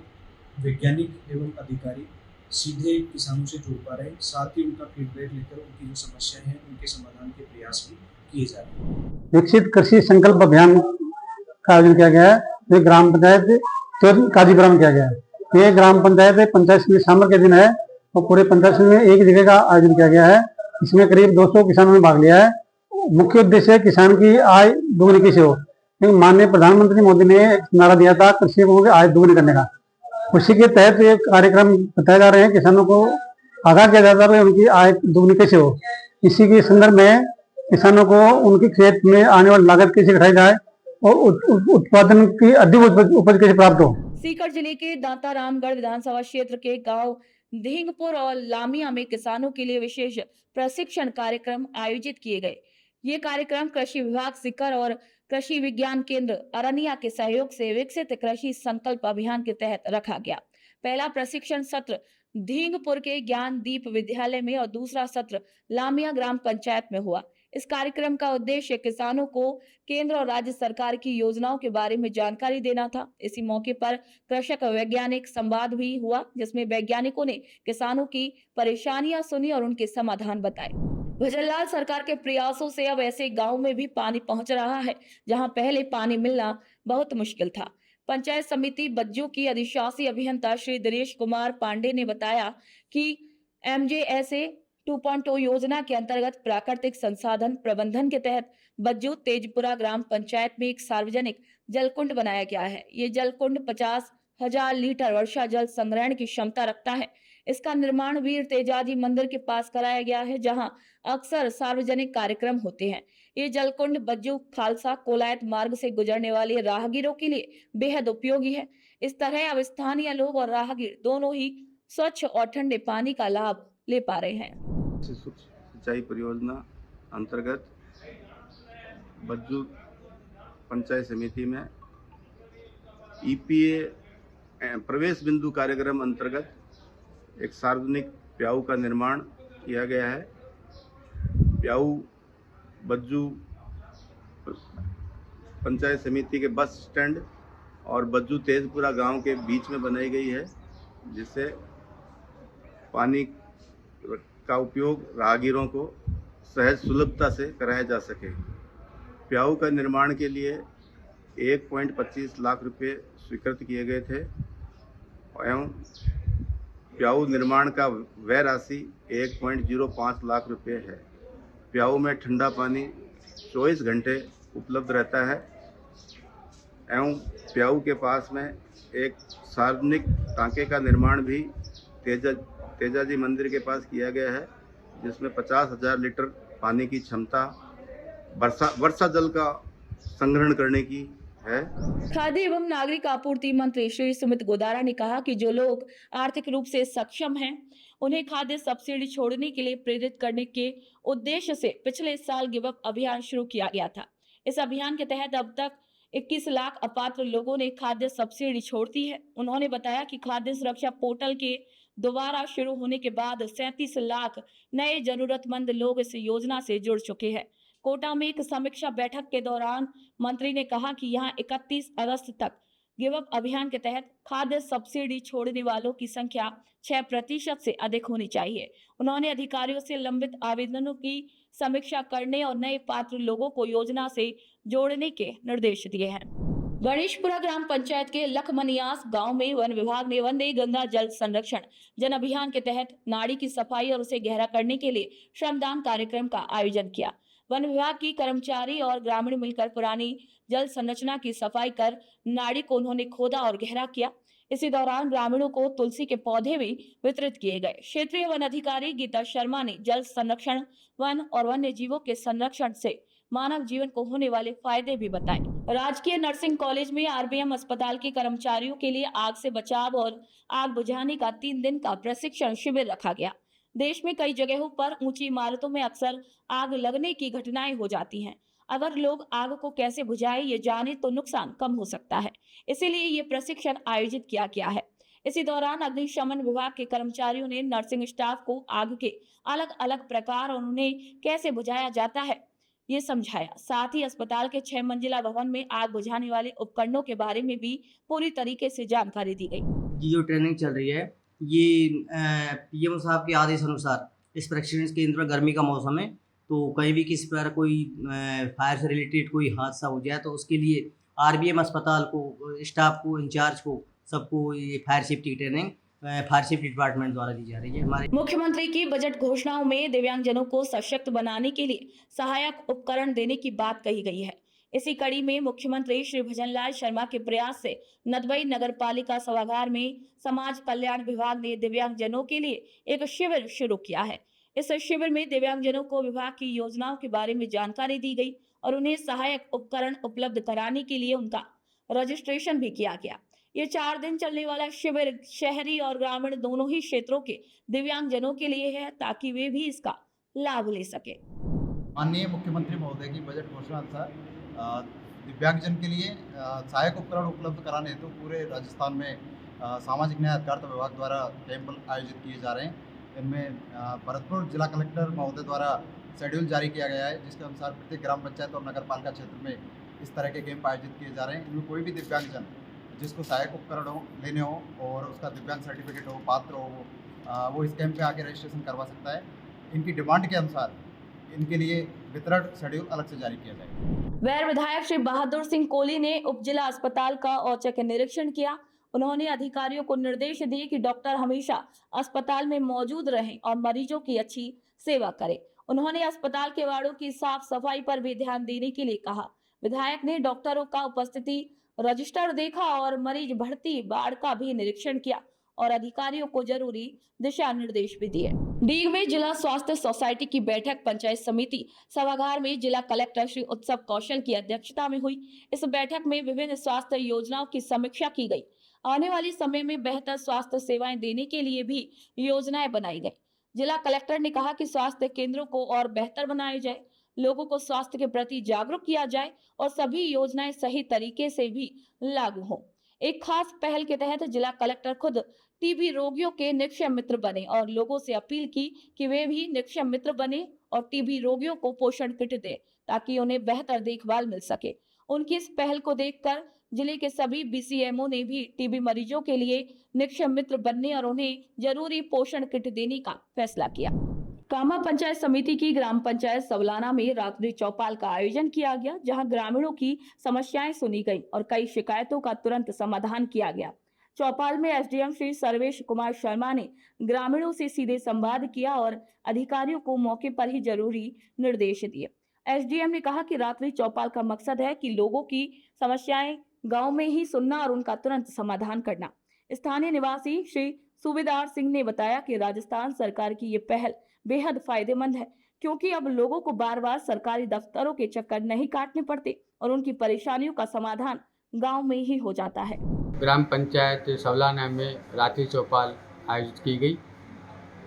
वैज्ञानिक एवं अधिकारी सीधे किसानों से जुड़ पा रहे हैं, साथ ही उनका फीडबैक लेकर उनकी जो समस्याएं हैं उनके समाधान के प्रयास भी किए जा रहे हैं। विकसित कृषि संकल्प अभियान का आयोजन किया गया है। ये ग्राम पंचायत तो काजीपुरा में किया गया है। ये ग्राम पंचायत समिति शाम के दिन है और पूरे पंचायत समिति में एक जगह का आयोजन किया गया है। इसमें करीब 200 किसानों ने भाग लिया है। मुख्य उद्देश्य किसान की आय दोगुनी कैसे हो, क्योंकि माननीय प्रधानमंत्री मोदी ने एक नारा दिया था कृषकों की आय दोगुनी करने का। उसी के तहत ये कार्यक्रम बताए जा रहे हैं, किसानों को आगाह किया जाता है उनकी आय दोगुनी कैसे हो। इसी के संदर्भ में किसानों को उनके खेत में आने वाली लागत कैसे घटाई जाए और उत्पादन की अधिक उपज कैसे प्राप्त हो। सीकर जिले के दाता रामगढ़ विधानसभा क्षेत्र के गांव धिंगपुर और लामिया में किसानों के लिए विशेष प्रशिक्षण कार्यक्रम आयोजित किए गए। ये कार्यक्रम कृषि विभाग सीकर और कृषि विज्ञान केंद्र अरनिया के सहयोग से विकसित कृषि संकल्प अभियान के तहत रखा गया। पहला प्रशिक्षण सत्र धिंगपुर के ज्ञान दीप विद्यालय में और दूसरा सत्र लामिया ग्राम पंचायत में हुआ। इस कार्यक्रम का उद्देश्य किसानों को केंद्र और राज्य सरकार की योजनाओं के बारे में जानकारी देना था। इसी मौके पर कृषक वैज्ञानिक संवाद भी हुआ, जिसमें वैज्ञानिकों ने किसानों की परेशानियां सुनी और उनके समाधान बताए। भजनलाल सरकार के प्रयासों से अब ऐसे गांव में भी पानी पहुंच रहा है जहां पहले पानी मिलना बहुत मुश्किल था। पंचायत समिति बज्जू की अधिशासी अभियंता श्री दिनेश कुमार पांडे ने बताया कि MJSA 2.0 योजना के अंतर्गत प्राकृतिक संसाधन प्रबंधन के तहत बज्जू तेजपुरा ग्राम पंचायत में एक सार्वजनिक जलकुंड बनाया गया है। ये जलकुंड 50,000 लीटर वर्षा जल संग्रहण की क्षमता रखता है। इसका निर्माण वीर तेजाजी मंदिर के पास कराया गया है, जहां अक्सर सार्वजनिक कार्यक्रम होते हैं। ये जलकुंड बज्जू खालसा कोलायत मार्ग से गुजरने वाले राहगीरों के लिए बेहद उपयोगी है। इस तरह अब स्थानीय लोग और राहगीर दोनों ही स्वच्छ और ठंडे पानी का लाभ ले पा रहे हैं। सिंचाई परियोजना अंतर्गत बज्जू पंचायत समिति में EPA प्रवेश बिंदु कार्यक्रम अंतर्गत एक सार्वजनिक प्याऊ का निर्माण किया गया है। प्याऊ बज्जू पंचायत समिति के बस स्टैंड और बज्जू तेजपुरा गांव के बीच में बनाई गई है, जिससे पानी का उपयोग राहगीरों को सहज सुलभता से कराया जा सके। प्याऊ का निर्माण के लिए 1.25 लाख रुपए स्वीकृत किए गए थे एवं प्याऊ निर्माण का व्यय राशि 1.05 लाख रुपए है। प्याऊ में ठंडा पानी 24 घंटे उपलब्ध रहता है एवं प्याऊ के पास में एक सार्वजनिक टांके का निर्माण भी तेजाजी मंदिर के पास किया गया है, जिसमें 50,000 लीटर पानी की क्षमता वर्षा जल का संग्रहण करने की है। खाद्य एवं नागरिक आपूर्ति मंत्री श्री सुमित गोदारा ने कहा कि जो लोग आर्थिक रूप से सक्षम हैं, उन्हें खाद्य सब्सिडी छोड़ने के लिए प्रेरित करने के उद्देश्य से पिछले साल गिव अप अभियान शुरू किया गया था। इस अभियान के तहत अब तक 21 लाख अपात्र लोगों ने खाद्य सब्सिडी छोड़ दी है। उन्होंने बताया कि खाद्य सुरक्षा पोर्टल के दोबारा शुरू होने के बाद 37 लाख नए जरूरतमंद लोग इस योजना से जुड़ चुके हैं। कोटा में एक समीक्षा बैठक के दौरान मंत्री ने कहा कि यहां 31 अगस्त तक गिव अप अभियान के तहत खाद्य सब्सिडी छोड़ने वालों की संख्या 6% से अधिक होनी चाहिए। उन्होंने अधिकारियों से लंबित आवेदनों की समीक्षा करने और नए पात्र लोगों को योजना से जोड़ने के निर्देश दिए हैं। गणेशपुरा ग्राम पंचायत के लखमनियास गांव में वन विभाग ने वंदे गंगा जल संरक्षण जन अभियान के तहत नाड़ी की सफाई और उसे गहरा करने के लिए श्रमदान कार्यक्रम का आयोजन किया। वन विभाग की कर्मचारी और ग्रामीण मिलकर पुरानी जल संरचना की सफाई कर नाड़ी को उन्होंने खोदा और गहरा किया। इसी दौरान ग्रामीणों को तुलसी के पौधे भी वितरित किए गए। क्षेत्रीय वन अधिकारी गीता शर्मा ने जल संरक्षण, वन और वन्य जीवों के संरक्षण से मानव जीवन को होने वाले फायदे भी बताए। राजकीय नर्सिंग कॉलेज में आरबीएम अस्पताल के कर्मचारियों के लिए आग से बचाव और आग बुझाने का 3 दिन का प्रशिक्षण शिविर रखा गया। देश में कई जगहों पर ऊंची इमारतों में अक्सर आग लगने की घटनाएं हो जाती हैं। अगर लोग आग को कैसे बुझाएं ये जाने तो नुकसान कम हो सकता है। इसीलिए ये प्रशिक्षण आयोजित किया गया है। इसी दौरान अग्निशमन विभाग के कर्मचारियों ने नर्सिंग स्टाफ को आग के अलग अलग प्रकार और उन्हें कैसे बुझाया जाता है ये समझाया। साथ ही अस्पताल के 6 मंजिला भवन में आग बुझाने वाले उपकरणों के बारे में भी पूरी तरीके से जानकारी दी गई। ये जो ट्रेनिंग चल रही है ये पीएम साहब के आदेश अनुसार इस प्रशिक्षण केंद्र में गर्मी का मौसम है तो कहीं भी किसी पर कोई फायर से रिलेटेड कोई हादसा हो जाए तो उसके लिए आरबीएम अस्पताल को, स्टाफ को, इंचार्ज को, सबको ये fire safety training fire safety department द्वारा दी जा रही है। हमारे मुख्यमंत्री की बजट घोषणाओं में दिव्यांगजनों को सशक्त बनाने के लिए सहायक उपकरण देने की बात कही गई है। इसी कड़ी में मुख्यमंत्री श्री भजनलाल शर्मा के प्रयास से नदबई नगर पालिका सभागार में समाज कल्याण विभाग ने दिव्यांगजनों के लिए एक शिविर शुरू किया है। इस शिविर में दिव्यांगजनों को विभाग की योजनाओं के बारे में जानकारी दी गई और उन्हें सहायक उपकरण उपलब्ध कराने के लिए उनका रजिस्ट्रेशन भी किया गया। ये 4 दिन चलने वाला शिविर शहरी और ग्रामीण दोनों ही क्षेत्रों के दिव्यांगजनों के लिए है ताकि वे भी इसका लाभ ले सके। माननीय मुख्यमंत्री महोदय की बजट घोषणा अनुसार दिव्यांगजन के लिए सहायक उपकरण उपलब्ध कराने हेतु पूरे राजस्थान में सामाजिक न्याय अधिकारिता विभाग द्वारा कैंप आयोजित किए जा रहे हैं। इनमें भरतपुर जिला कलेक्टर महोदय द्वारा शेड्यूल जारी किया गया है जिसके अनुसार प्रत्येक ग्राम पंचायत और नगर पालिका क्षेत्र में इस तरह के कैंप आयोजित किए जा रहे हैं। इनमें कोई भी दिव्यांगजन जिसको सहायक उपकरण लेने हो और उसका दिव्यांग सर्टिफिकेट हो, पात्र हो, वो इस कैंप में आके रजिस्ट्रेशन करवा सकता है। इनकी डिमांड के अनुसार इनके लिए वितरण शेड्यूल अलग से जारी किया जाएगा। वैर विधायक श्री बहादुर सिंह कोहली ने उप जिला अस्पताल का औचक निरीक्षण किया। उन्होंने अधिकारियों को निर्देश दिए कि डॉक्टर हमेशा अस्पताल में मौजूद रहें और मरीजों की अच्छी सेवा करें। उन्होंने अस्पताल के वार्डों की साफ सफाई पर भी ध्यान देने के लिए कहा। विधायक ने डॉक्टरों का उपस्थिति रजिस्टर देखा और मरीज भर्ती वार्ड का भी निरीक्षण किया और अधिकारियों को जरूरी दिशा निर्देश भी दिए। डीग में जिला स्वास्थ्य सोसाइटी की बैठक पंचायत समिति सभागार में जिला कलेक्टर श्री उत्सव कौशल की अध्यक्षता में हुई। इस बैठक में विभिन्न स्वास्थ्य योजनाओं की समीक्षा की गई। आने वाले समय में बेहतर स्वास्थ्य सेवाएं देने के लिए भी योजनाएं बनाई गई। जिला कलेक्टर ने कहा कि स्वास्थ्य केंद्रों को और बेहतर बनाया जाए, लोगों को स्वास्थ्य के प्रति जागरूक किया जाए और सभी योजनाएं सही तरीके से भी लागू हों। एक खास पहल के तहत जिला कलेक्टर खुद टीबी रोगियों के निक्षय मित्र बने और लोगों से अपील की कि वे भी निक्षय मित्र बने और टीबी रोगियों को पोषण किट दें ताकि उन्हें बेहतर देखभाल मिल सके। उनकी इस पहल को देखकर जिले के सभी बीसीएमओ ने भी टीबी मरीजों के लिए निक्षय मित्र बनने और उन्हें जरूरी पोषण किट देने का फैसला किया। कामा पंचायत समिति की ग्राम पंचायत सवलाना में रात्रि चौपाल का आयोजन किया गया, जहां ग्रामीणों की समस्याएं सुनी गई और कई शिकायतों का तुरंत समाधान किया गया। चौपाल में एसडीएम श्री सर्वेश कुमार शर्मा ने ग्रामीणों से सीधे संवाद किया और अधिकारियों को मौके पर ही जरूरी निर्देश दिए। एसडीएम ने कहा कि रात्रि चौपाल का मकसद है कि लोगों की समस्याएं गांव में ही सुनना और उनका तुरंत समाधान करना। स्थानीय निवासी श्री सूबेदार सिंह ने बताया कि राजस्थान सरकार की ये पहल बेहद फायदेमंद है क्योंकि अब लोगों को बार बार सरकारी दफ्तरों के चक्कर नहीं काटने पड़ते और उनकी परेशानियों का समाधान गांव में ही हो जाता है। ग्राम पंचायत सवलाना में रात्रि चौपाल आयोजित की गई।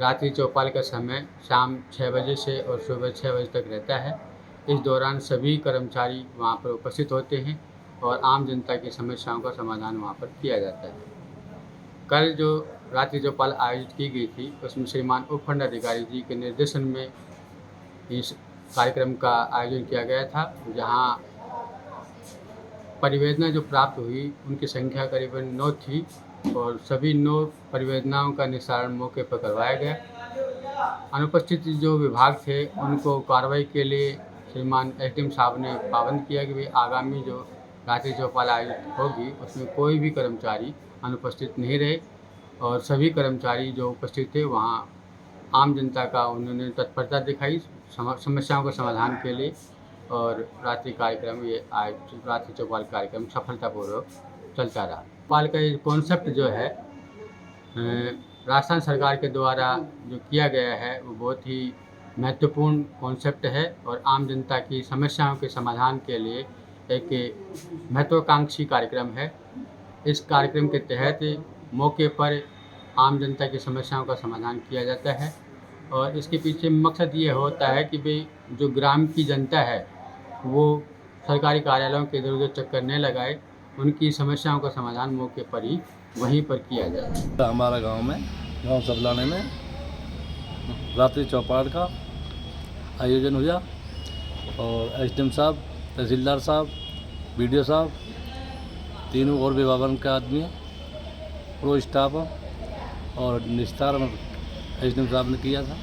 रात्रि चौपाल का समय शाम 6 बजे से और सुबह 6 बजे तक रहता है। इस दौरान सभी कर्मचारी वहां पर उपस्थित होते हैं और आम जनता की समस्याओं का समाधान वहां पर किया जाता है। कल जो रात्रि चौपाल आयोजित की गई थी उसमें श्रीमान उपखंड अधिकारी जी के निर्देशन में इस कार्यक्रम का आयोजन किया गया था, जहां परिवेदना जो प्राप्त हुई उनकी संख्या करीबन 9 थी और सभी 9 परिवेदनाओं का निस्तारण मौके पर करवाया गया। अनुपस्थित जो विभाग थे उनको कार्रवाई के लिए श्रीमान एसडीएम साहब ने पाबंद किया कि भाई आगामी जो रात्रि चौपाल आयोजित होगी उसमें कोई भी कर्मचारी अनुपस्थित नहीं रहे और सभी कर्मचारी जो उपस्थित थे वहाँ आम जनता का उन्होंने तत्परता दिखाई समस्याओं के समाधान के लिए और रात्रि चौपाल कार्यक्रम सफलतापूर्वक चलता रहा। चौपाल का ये कॉन्सेप्ट जो है राजस्थान सरकार के द्वारा जो किया गया है वो बहुत ही महत्वपूर्ण कॉन्सेप्ट है और आम जनता की समस्याओं के समाधान के लिए एक महत्वाकांक्षी कार्यक्रम है। इस कार्यक्रम के तहत मौके पर आम जनता की समस्याओं का समाधान किया जाता है और इसके पीछे मकसद ये होता है कि भाई जो ग्राम की जनता है वो सरकारी कार्यालयों के इधर उधर चक्कर न लगाए, उनकी समस्याओं का समाधान मौके पर ही वहीं पर किया जाए। हमारा गांव सबलाने में रात्रि चौपाल का आयोजन हुआ और एसडीएम साहब, तहसीलदार साहब, बीडीओ साहब, तीनों और विभागों के आदमी, प्रो स्टाफ और निस्तार एसडीएम साहब ने किया था।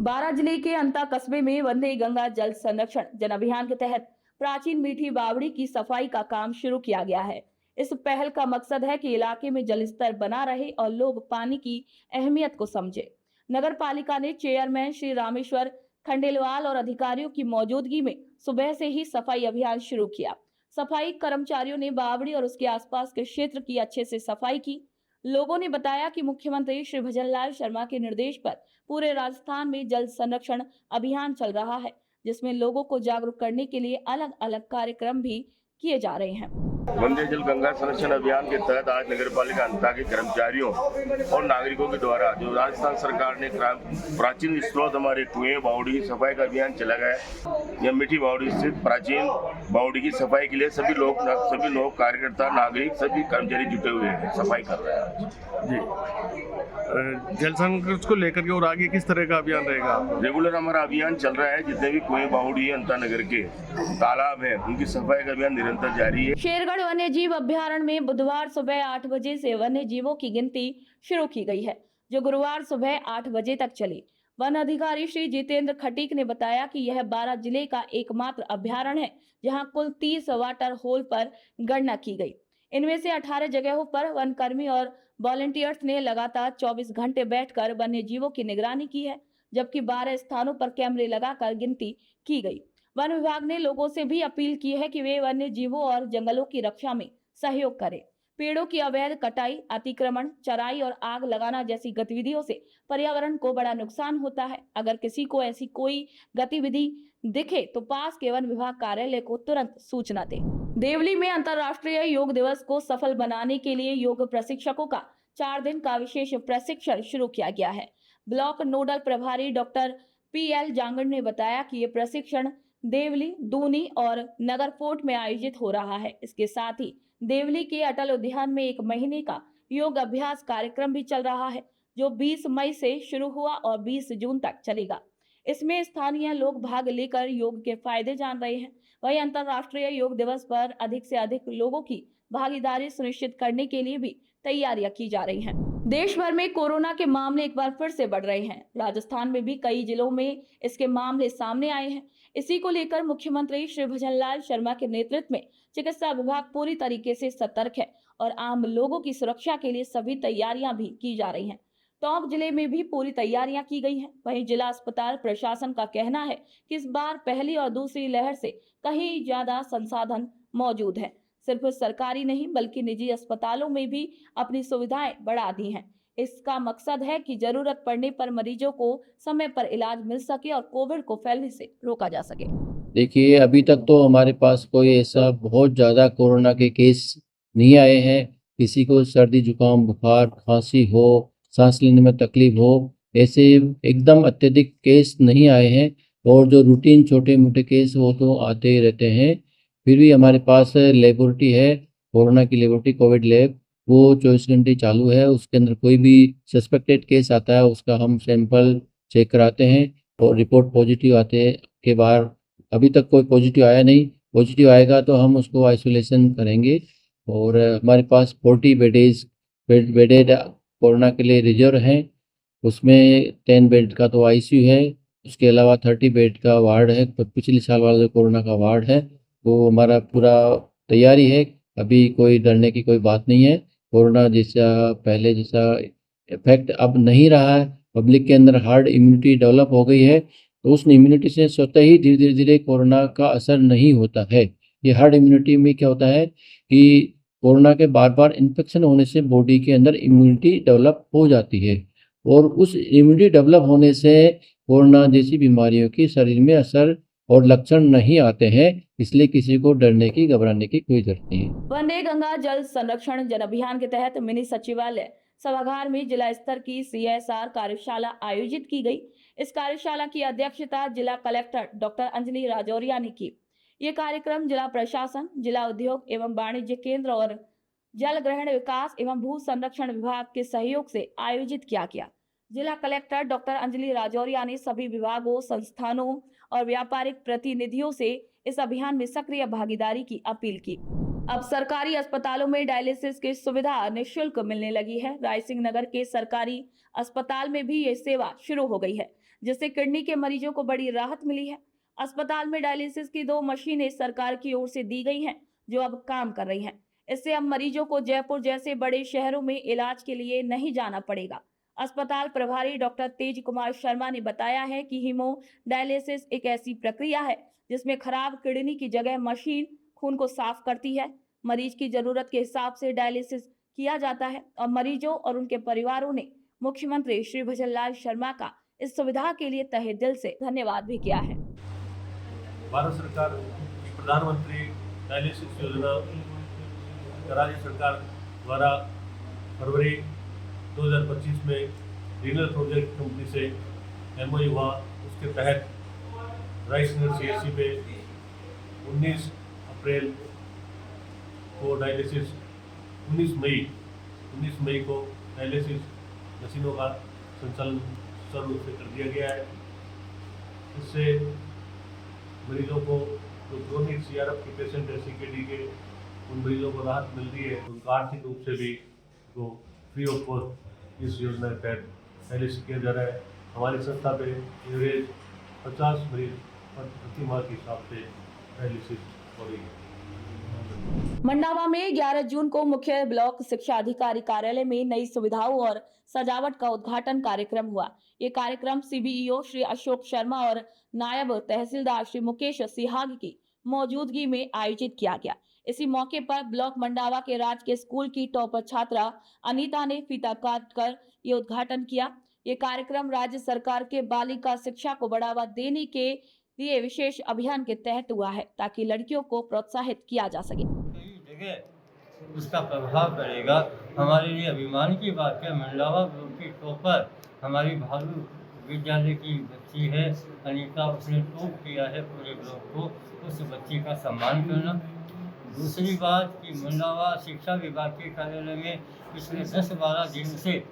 बारां जिले के अंता कस्बे में वंदे गंगा जल संरक्षण जन अभियान के तहत प्राचीन मीठी बावड़ी की सफाई का काम शुरू किया गया है। इस पहल का मकसद है कि इलाके में जल स्तर बना रहे और लोग पानी की अहमियत को समझे। नगर पालिका ने चेयरमैन श्री रामेश्वर खंडेलवाल और अधिकारियों की मौजूदगी में सुबह से ही सफाई अभियान शुरू किया। सफाई कर्मचारियों ने बावड़ी और उसके आसपास के क्षेत्र की अच्छे से सफाई की। लोगों ने बताया कि मुख्यमंत्री श्री भजनलाल शर्मा के निर्देश पर पूरे राजस्थान में जल संरक्षण अभियान चल रहा है, जिसमें लोगों को जागरूक करने के लिए अलग अलग कार्यक्रम भी किए जा रहे हैं। वंदे जल गंगा संरक्षण अभियान के तहत आज नगर पालिका अंता के कर्मचारियों और नागरिकों के द्वारा जो राजस्थान सरकार ने प्राचीन स्रोत हमारे कुएं बावड़ी सफाई का अभियान चला गया। यह मीठी बावड़ी स्थित प्राचीन बावड़ी की सफाई के लिए सभी लोग कार्यकर्ता, नागरिक, सभी कर्मचारी जुटे हुए हैं, सफाई कर रहे हैं। जी, जल संकट को लेकर के और आगे किस तरह का अभियान रहेगा? रेगुलर हमारा अभियान चल रहा है। जितने भी कुएं बावड़ी है, अंता नगर के तालाब है, उनकी सफाई का अभियान निरंतर जारी है। शेरगढ़ वन्य जीव अभ्यारण्य में बुधवार सुबह 8 बजे से वन्य जीवों की गिनती शुरू की गई है, जो गुरुवार सुबह 8 बजे तक चली। वन अधिकारी श्री जितेंद्र खटीक ने बताया कि यह बारां जिले का एकमात्र अभ्यारण्य है जहां कुल 30 वाटर होल पर गणना की गई। इनमें से 18 जगहों पर वन कर्मी और वॉलंटियर्स ने लगातार 24 घंटे बैठकर वन्य जीवों की निगरानी की है, जबकि 12 स्थानों पर कैमरे लगाकर गिनती की गई। वन विभाग ने लोगों से भी अपील की है कि वे वन्य जीवों और जंगलों की रक्षा में सहयोग करें। पेड़ों की अवैध कटाई, अतिक्रमण, चराई और आग लगाना जैसी गतिविधियों से पर्यावरण को बड़ा नुकसान होता है। अगर किसी को ऐसी कोई गतिविधि दिखे तो पास के वन विभाग कार्यालय को तुरंत सूचना दें। देवली में अंतर्राष्ट्रीय योग दिवस को सफल बनाने के लिए योग प्रशिक्षकों का 4 दिन का विशेष प्रशिक्षण शुरू किया गया है। ब्लॉक नोडल प्रभारी डॉक्टर PL जांगड़ ने बताया कि ये प्रशिक्षण देवली, दूनी और नगर फोर्ट में आयोजित हो रहा है। इसके साथ ही देवली के अटल उद्यान में 1 महीने का योग अभ्यास कार्यक्रम भी चल रहा है, जो 20 मई से शुरू हुआ और 20 जून तक चलेगा। इसमें स्थानीय लोग भाग लेकर योग के फायदे जान रहे हैं। वहीं अंतर्राष्ट्रीय योग दिवस पर अधिक से अधिक लोगों की भागीदारी सुनिश्चित करने के लिए भी तैयारियां की जा रही हैं। देश भर में कोरोना के मामले एक बार फिर से बढ़ रहे हैं। राजस्थान में भी कई जिलों में इसके मामले सामने आए हैं। इसी को लेकर मुख्यमंत्री श्री भजनलाल शर्मा के नेतृत्व में चिकित्सा विभाग पूरी तरीके से सतर्क है और आम लोगों की सुरक्षा के लिए सभी तैयारियां भी की जा रही हैं। टोंक जिले में भी पूरी तैयारियां की गई हैं। वहीं जिला अस्पताल प्रशासन का कहना है कि इस बार पहली और दूसरी लहर से कहीं ज्यादा संसाधन मौजूद है। सिर्फ सरकारी नहीं बल्कि निजी अस्पतालों में भी अपनी सुविधाएं बढ़ा दी हैं। इसका मकसद है कि जरूरत पड़ने पर मरीजों को समय पर इलाज मिल सके और कोविड को फैलने से रोका जा सके। देखिए, अभी तक तो हमारे पास कोई ऐसा बहुत ज़्यादा कोरोना के केस नहीं आए हैं। किसी को सर्दी, जुकाम, बुखार, खांसी हो, सांस लेने में तकलीफ हो, ऐसे एकदम अत्यधिक केस नहीं आए हैं। और जो रूटीन छोटे-मोटे केस वो तो आते ही रहते हैं। फिर भी हमारे पास लेबोरेटरी है, कोरोना की लेबोरेटरी कोविड लैब, वो 24 घंटे चालू है। उसके अंदर कोई भी सस्पेक्टेड केस आता है, उसका हम सैंपल चेक कराते हैं और रिपोर्ट पॉजिटिव आते के बाद अभी तक कोई पॉजिटिव आया नहीं। पॉजिटिव आएगा तो हम उसको आइसोलेशन करेंगे। और हमारे पास 40 बेडेड कोरोना के लिए रिजर्व हैं। उसमें 10 बेड का तो आईसीयू है। उसके अलावा 30 बेड का वार्ड है। पिछले साल वाला जो कोरोना का वार्ड है वो हमारा पूरा तैयारी है। अभी कोई डरने की कोई बात नहीं है। कोरोना जैसा पहले जैसा इफेक्ट अब नहीं रहा है। पब्लिक के अंदर हार्ड इम्यूनिटी डेवलप हो गई है, तो उस इम्यूनिटी से स्वतः ही धीरे-धीरे कोरोना का असर नहीं होता है। ये हार्ड इम्यूनिटी में क्या होता है कि कोरोना के बार-बार इन्फेक्शन होने से बॉडी के अंदर इम्यूनिटी डेवलप हो जाती है और उस इम्यूनिटी डेवलप होने से कोरोना जैसी बीमारियों की शरीर में असर और लक्षण नहीं आते हैं। इसलिए किसी को डरने की, घबराने की कोई ज़रूरत नहीं है। वंदे गंगा जल संरक्षण जन अभियान के तहत मिनी सचिवालय सभागार में जिला स्तर की CSR कार्यशाला आयोजित की गई। इस कार्यशाला की अध्यक्षता जिला कलेक्टर डॉक्टर अंजलि राजौरिया ने की। ये कार्यक्रम जिला प्रशासन, जिला उद्योग एवं वाणिज्य केंद्र और जल ग्रहण विकास एवं भू संरक्षण विभाग के सहयोग से आयोजित किया गया। जिला कलेक्टर डॉक्टर अंजलि राजौरिया ने सभी विभागों, संस्थानों और व्यापारिक प्रतिनिधियों से इस अभियान में सक्रिय भागीदारी की अपील की। अब सरकारी अस्पतालों में डायलिसिस की सुविधा निःशुल्क मिलने लगी है। रायसिंह नगर के सरकारी अस्पताल में भी ये सेवा शुरू हो गई है, जिससे किडनी के मरीजों को बड़ी राहत मिली है। अस्पताल में डायलिसिस की 2 मशीनें सरकार की ओर से दी गई हैं, जो अब काम कर रही हैं। इससे अब मरीजों को जयपुर जैसे बड़े शहरों में इलाज के लिए नहीं जाना पड़ेगा। अस्पताल प्रभारी डॉक्टर तेज कुमार शर्मा ने बताया है कि हीमो डायलिसिस एक ऐसी प्रक्रिया है जिसमें खराब किडनी की जगह मशीन खून को साफ करती है। मरीज की जरूरत के हिसाब से डायलिसिस किया जाता है और मरीजों और उनके परिवारों ने मुख्यमंत्री श्री भजनलाल शर्मा का इस सुविधा के लिए तहे दिल से धन्यवाद भी किया है। भारत सरकार प्रधानमंत्री डायलिसिस योजना राज्य सरकार द्वारा फरवरी 2025 में रीनल प्रोजेक्ट कंपनी से MOU हुआ। उसके तहत रायसिंह CSC पे 19 अप्रैल को डायलिसिस 19 मई को डायलिसिस मशीनों का संचालन सुचारू रूप से कर दिया गया है। इससे मरीजों को जो क्रोनिक CRF के पेशेंट है, CKD के, उन मरीजों को राहत मिल रही है। उनका आर्थिक रूप से भी वो फ्री ऑफ कॉस्ट इस योजना के तहत डायलिसिस किया जा रहा है। हमारी संस्था पे एवरेज 50 मरीज प्रति माह के हिसाब से डायलिसिस हो रही है। मंडावा में 11 जून को मुख्य ब्लॉक शिक्षा अधिकारी कार्यालय में नई सुविधाओं और सजावट का उद्घाटन कार्यक्रम हुआ। ये कार्यक्रम CBEO श्री अशोक शर्मा और नायब तहसीलदार श्री मुकेश सिहाग की मौजूदगी में आयोजित किया गया। इसी मौके पर ब्लॉक मंडावा के राजकीय स्कूल की टॉपर छात्रा अनीता ने फीता काट कर ये उद्घाटन किया। ये कार्यक्रम राज्य सरकार के बालिका शिक्षा को बढ़ावा देने के लिए विशेष अभियान के तहत हुआ है, ताकि लड़कियों को प्रोत्साहित किया जा सके। जगह उसका प्रभाव पड़ेगा। हमारे लिए अभिमान की बात है, मंडावा ब्लॉक की टॉपर हमारी भालू विद्यालय की बच्ची है अनीता। उसने टॉप किया है पूरे ब्लॉक को। उस बच्ची का सम्मान करना। दूसरी बात कि मंडावा शिक्षा विभाग के कार्यालय में पिछले 10-12 दिन से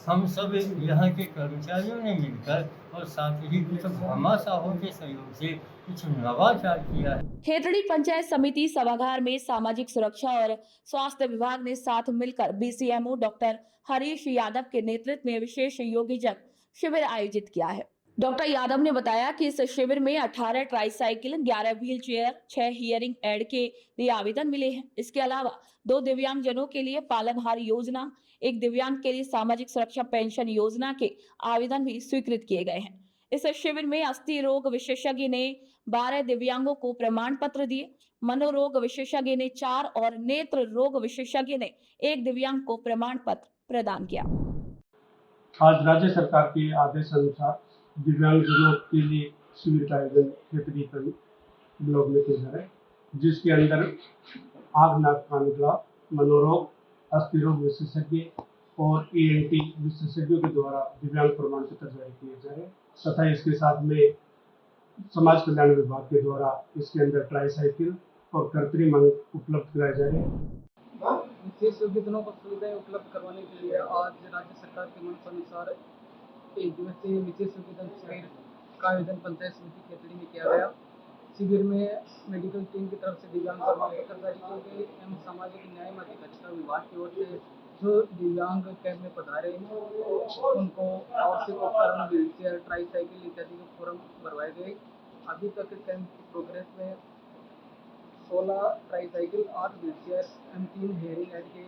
हम सब यहाँ के कर्मचारियों ने मिलकर और साथ ही कुछ भामाशाहों के सहयोग से कुछ नवाचार किया है। खेतड़ी पंचायत समिति सभागार में सामाजिक सुरक्षा और स्वास्थ्य विभाग ने साथ मिलकर BCMO डॉक्टर हरीश यादव के नेतृत्व में विशेष योगीजन शिविर आयोजित किया है। डॉक्टर यादव ने बताया कि इस शिविर में 18 tricycle, 11 wheel chair, 6 hearing aid के लिए आवेदन मिले हैं। इसके अलावा 2 दिव्यांगजनों के लिए पालनहार योजना, 1 दिव्यांग के लिए सामाजिक सुरक्षा पेंशन योजना के आवेदन भी स्वीकृत किए गए हैं। इस शिविर में अस्थि रोग विशेषज्ञ ने 12 दिव्यांगों को प्रमाण पत्र दिए। मनोरोग विशेषज्ञ ने 4 और नेत्र रोग विशेषज्ञ ने 1 दिव्यांग को प्रमाण पत्र प्रदान किया। आज राज्य सरकार के आदेश अनुसार दिव्यांगजनों के लिए शिविर का आयोजन खेतड़ी ब्लॉक में किया जा रहा है, जिसके अंदर आग नाक कान गला, मनोरोग, अस्थि रोग विशेषज्ञ और ENT विशेषज्ञों के द्वारा दिव्यांग प्रमाण पत्र जारी किए जा रहे हैं तथा इसके साथ में समाज कल्याण विभाग के द्वारा इसके अंदर ट्राईसाइकिल और कृत्रिम अंग उपलब्ध कराए जा रहे हैं। विशेष योग्यताओं को सुविधाएं उपलब्ध करवाने के लिए आज राज्य सरकार के मंशानुसार एक दिवसीय विशेष योग्यता शिविर का आयोजन पंचायत समिति खेतड़ी में किया गया। शिविर में मेडिकल टीम की तरफ से दिव्यांग प्रमाण पत्र जारी किए गए एवं सामाजिक न्याय एवं अधिकारिता विभाग की ओर से जो दिव्यांग कैंप में पधारे उनको आवश्यक उपकरण, व्हीलचेयर, ट्राईसाइकिल इत्यादि के फॉर्म भरवाए गए। अभी तक कैंप की प्रोग्रेस में 16 ट्राईसाइकिल, 8 व्हीलचेयर एवं 3 हेयरिंग एड के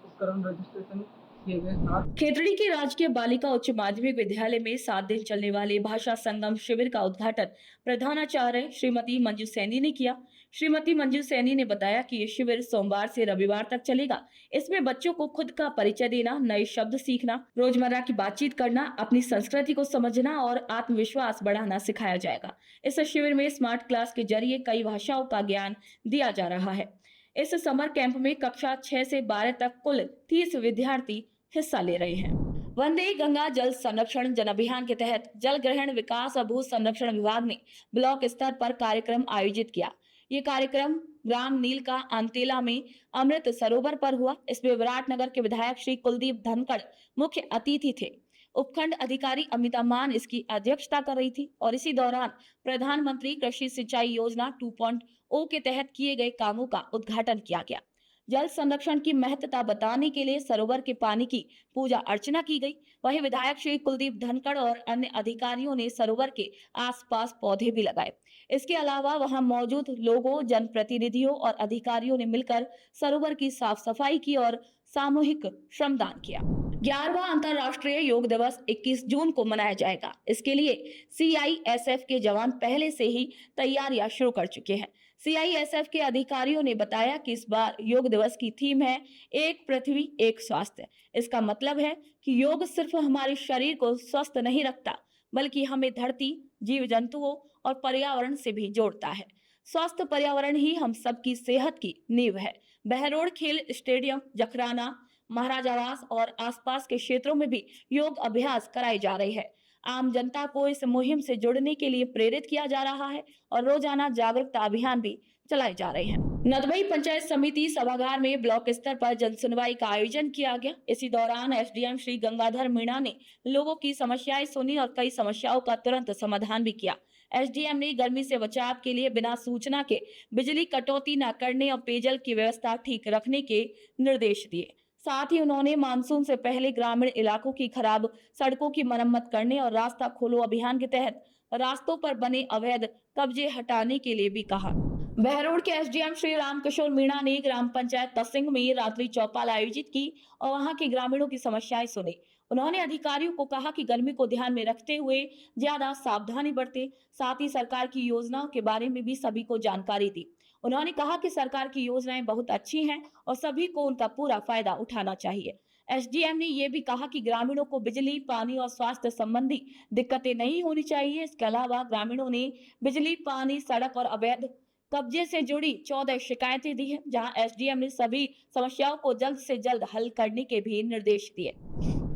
उपकरण रजिस्ट्रेशन किए गए। खेतड़ी के राजकीय बालिका उच्च माध्यमिक विद्यालय में 7 दिन चलने वाले भाषा संगम शिविर का उद्घाटन प्रधानाचार्य श्रीमती मंजू सैनी ने किया। श्रीमती मंजू सैनी ने बताया कि ये शिविर सोमवार से रविवार तक चलेगा। इसमें बच्चों को खुद का परिचय देना, नए शब्द सीखना, रोजमर्रा की बातचीत करना, अपनी संस्कृति को समझना और आत्मविश्वास बढ़ाना सिखाया जाएगा। इस शिविर में स्मार्ट क्लास के जरिए कई भाषाओं का ज्ञान दिया जा रहा है। इस समर कैंप में कक्षा 6 से 12 तक कुल 30 विद्यार्थी हिस्सा ले रहे हैं। वंदे गंगा जल संरक्षण जन अभियान के तहत जल ग्रहण विकास और भू संरक्षण विभाग ने ब्लॉक स्तर पर कार्यक्रम आयोजित किया। ये कार्यक्रम ग्राम नील का अंतेला में अमृत सरोवर पर हुआ। इसमें विराटनगर के विधायक श्री कुलदीप धनखड़ मुख्य अतिथि थे। उपखंड अधिकारी अमिता मान इसकी अध्यक्षता कर रही थी और इसी दौरान प्रधानमंत्री कृषि सिंचाई योजना 2.0 के तहत किए गए कामों का उद्घाटन किया गया। जल संरक्षण की महत्ता बताने के लिए सरोवर के पानी की पूजा अर्चना की गई। वहीं विधायक श्री कुलदीप धनखड़ और अन्य अधिकारियों ने सरोवर के आसपास पौधे भी लगाए। इसके अलावा वहां मौजूद लोगों, जनप्रतिनिधियों और अधिकारियों ने मिलकर सरोवर की साफ सफाई की और सामूहिक श्रमदान किया। 11वां अंतर्राष्ट्रीय योग दिवस 21 जून को मनाया जाएगा। इसके लिए CISF के जवान पहले से ही तैयारियां शुरू कर चुके हैं। CISF के अधिकारियों ने बताया कि इस बार योग दिवस की थीम है एक पृथ्वी एक स्वास्थ्य। इसका मतलब है कि योग सिर्फ हमारे शरीर को स्वस्थ नहीं रखता, बल्कि हमें धरती, जीव जंतुओं और पर्यावरण से भी जोड़ता है। स्वस्थ पर्यावरण ही हम सबकी सेहत की नींव है। बहरोड खेल स्टेडियम, जखराना, महाराजावास और आसपास के क्षेत्रों में भी योग अभ्यास कराए जा रहे हैं। आम जनता को इस मुहिम से जुड़ने के लिए प्रेरित किया जा रहा है और रोजाना जागरूकता अभियान भी चलाए जा रहे हैं। नदबई पंचायत समिति सभागार में ब्लॉक स्तर पर जन सुनवाई का आयोजन किया गया। इसी दौरान SDM श्री गंगाधर मीणा ने लोगों की समस्याएं सुनी और कई समस्याओं का तुरंत समाधान भी किया। SDM ने गर्मी से बचाव के लिए बिना सूचना के बिजली कटौती न करने और पेयजल की व्यवस्था ठीक रखने के निर्देश दिए। साथ ही उन्होंने मानसून से पहले ग्रामीण इलाकों की खराब सड़कों की मरम्मत करने और रास्ता खोलो अभियान के तहत रास्तों पर बने अवैध कब्जे हटाने के लिए भी कहा। बहरोड के SDM श्री रामकिशोर मीणा ने ग्राम पंचायत तसिंग में रात्रि चौपाल आयोजित की और वहां के ग्रामीणों की समस्याएं सुनी। उन्होंने अधिकारियों को कहा कि गर्मी को ध्यान में रखते हुए ज्यादा सावधानी बरते। साथ ही सरकार की योजनाओं के बारे में भी सभी को जानकारी दी। उन्होंने कहा कि सरकार की योजनाएं बहुत अच्छी हैं और सभी को उनका पूरा फायदा उठाना चाहिए। SDM ने यह भी कहा कि ग्रामीणों को बिजली, पानी और स्वास्थ्य संबंधी दिक्कतें नहीं होनी चाहिए। इसके अलावा ग्रामीणों ने बिजली, पानी, सड़क और अवैध कब्जे से जुड़ी 14 शिकायतें दी हैं, जहां SDM ने सभी समस्याओं को जल्द से जल्द हल करने के भी निर्देश दिए।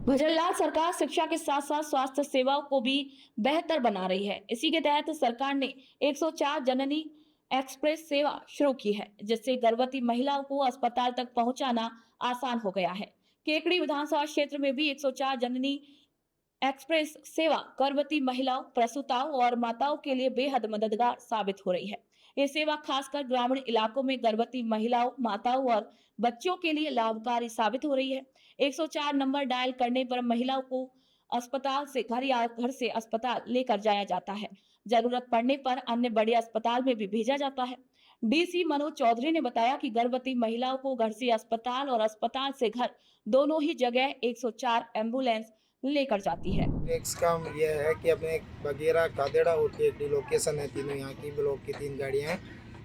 भजनलाल सरकार शिक्षा के साथ साथ स्वास्थ्य सेवाओं को भी बेहतर बना रही है। इसी के तहत सरकार ने 104 जननी एक्सप्रेस सेवा शुरू की है, जिससे गर्भवती महिलाओं को अस्पताल तक पहुंचाना आसान हो गया है। केकड़ी विधानसभा क्षेत्र में भी 104 जननी एक्सप्रेस सेवा गर्भवती महिलाओं, प्रसूताओं और माताओं के लिए बेहद मददगार साबित हो रही है। ये सेवा खासकर ग्रामीण इलाकों में गर्भवती महिलाओं, माताओं और बच्चों के लिए लाभकारी साबित हो रही है। 104 नंबर डायल करने पर महिलाओं को अस्पताल से घर या घर से अस्पताल लेकर जाया जाता है। जरूरत पड़ने पर अन्य बड़े अस्पताल में भी भेजा जाता है। DC मनोज चौधरी ने बताया कि गर्भवती महिलाओं को घर से अस्पताल और अस्पताल से घर दोनों ही जगह 104 एम्बुलेंस लेकर जाती है। नेक्स्ट काम यह है कि अपने बगेरा, कादेड़ा और केकड़ी लोकेशन है, तीनों यहाँ की ब्लॉक की 3 गाड़ियाँ हैं।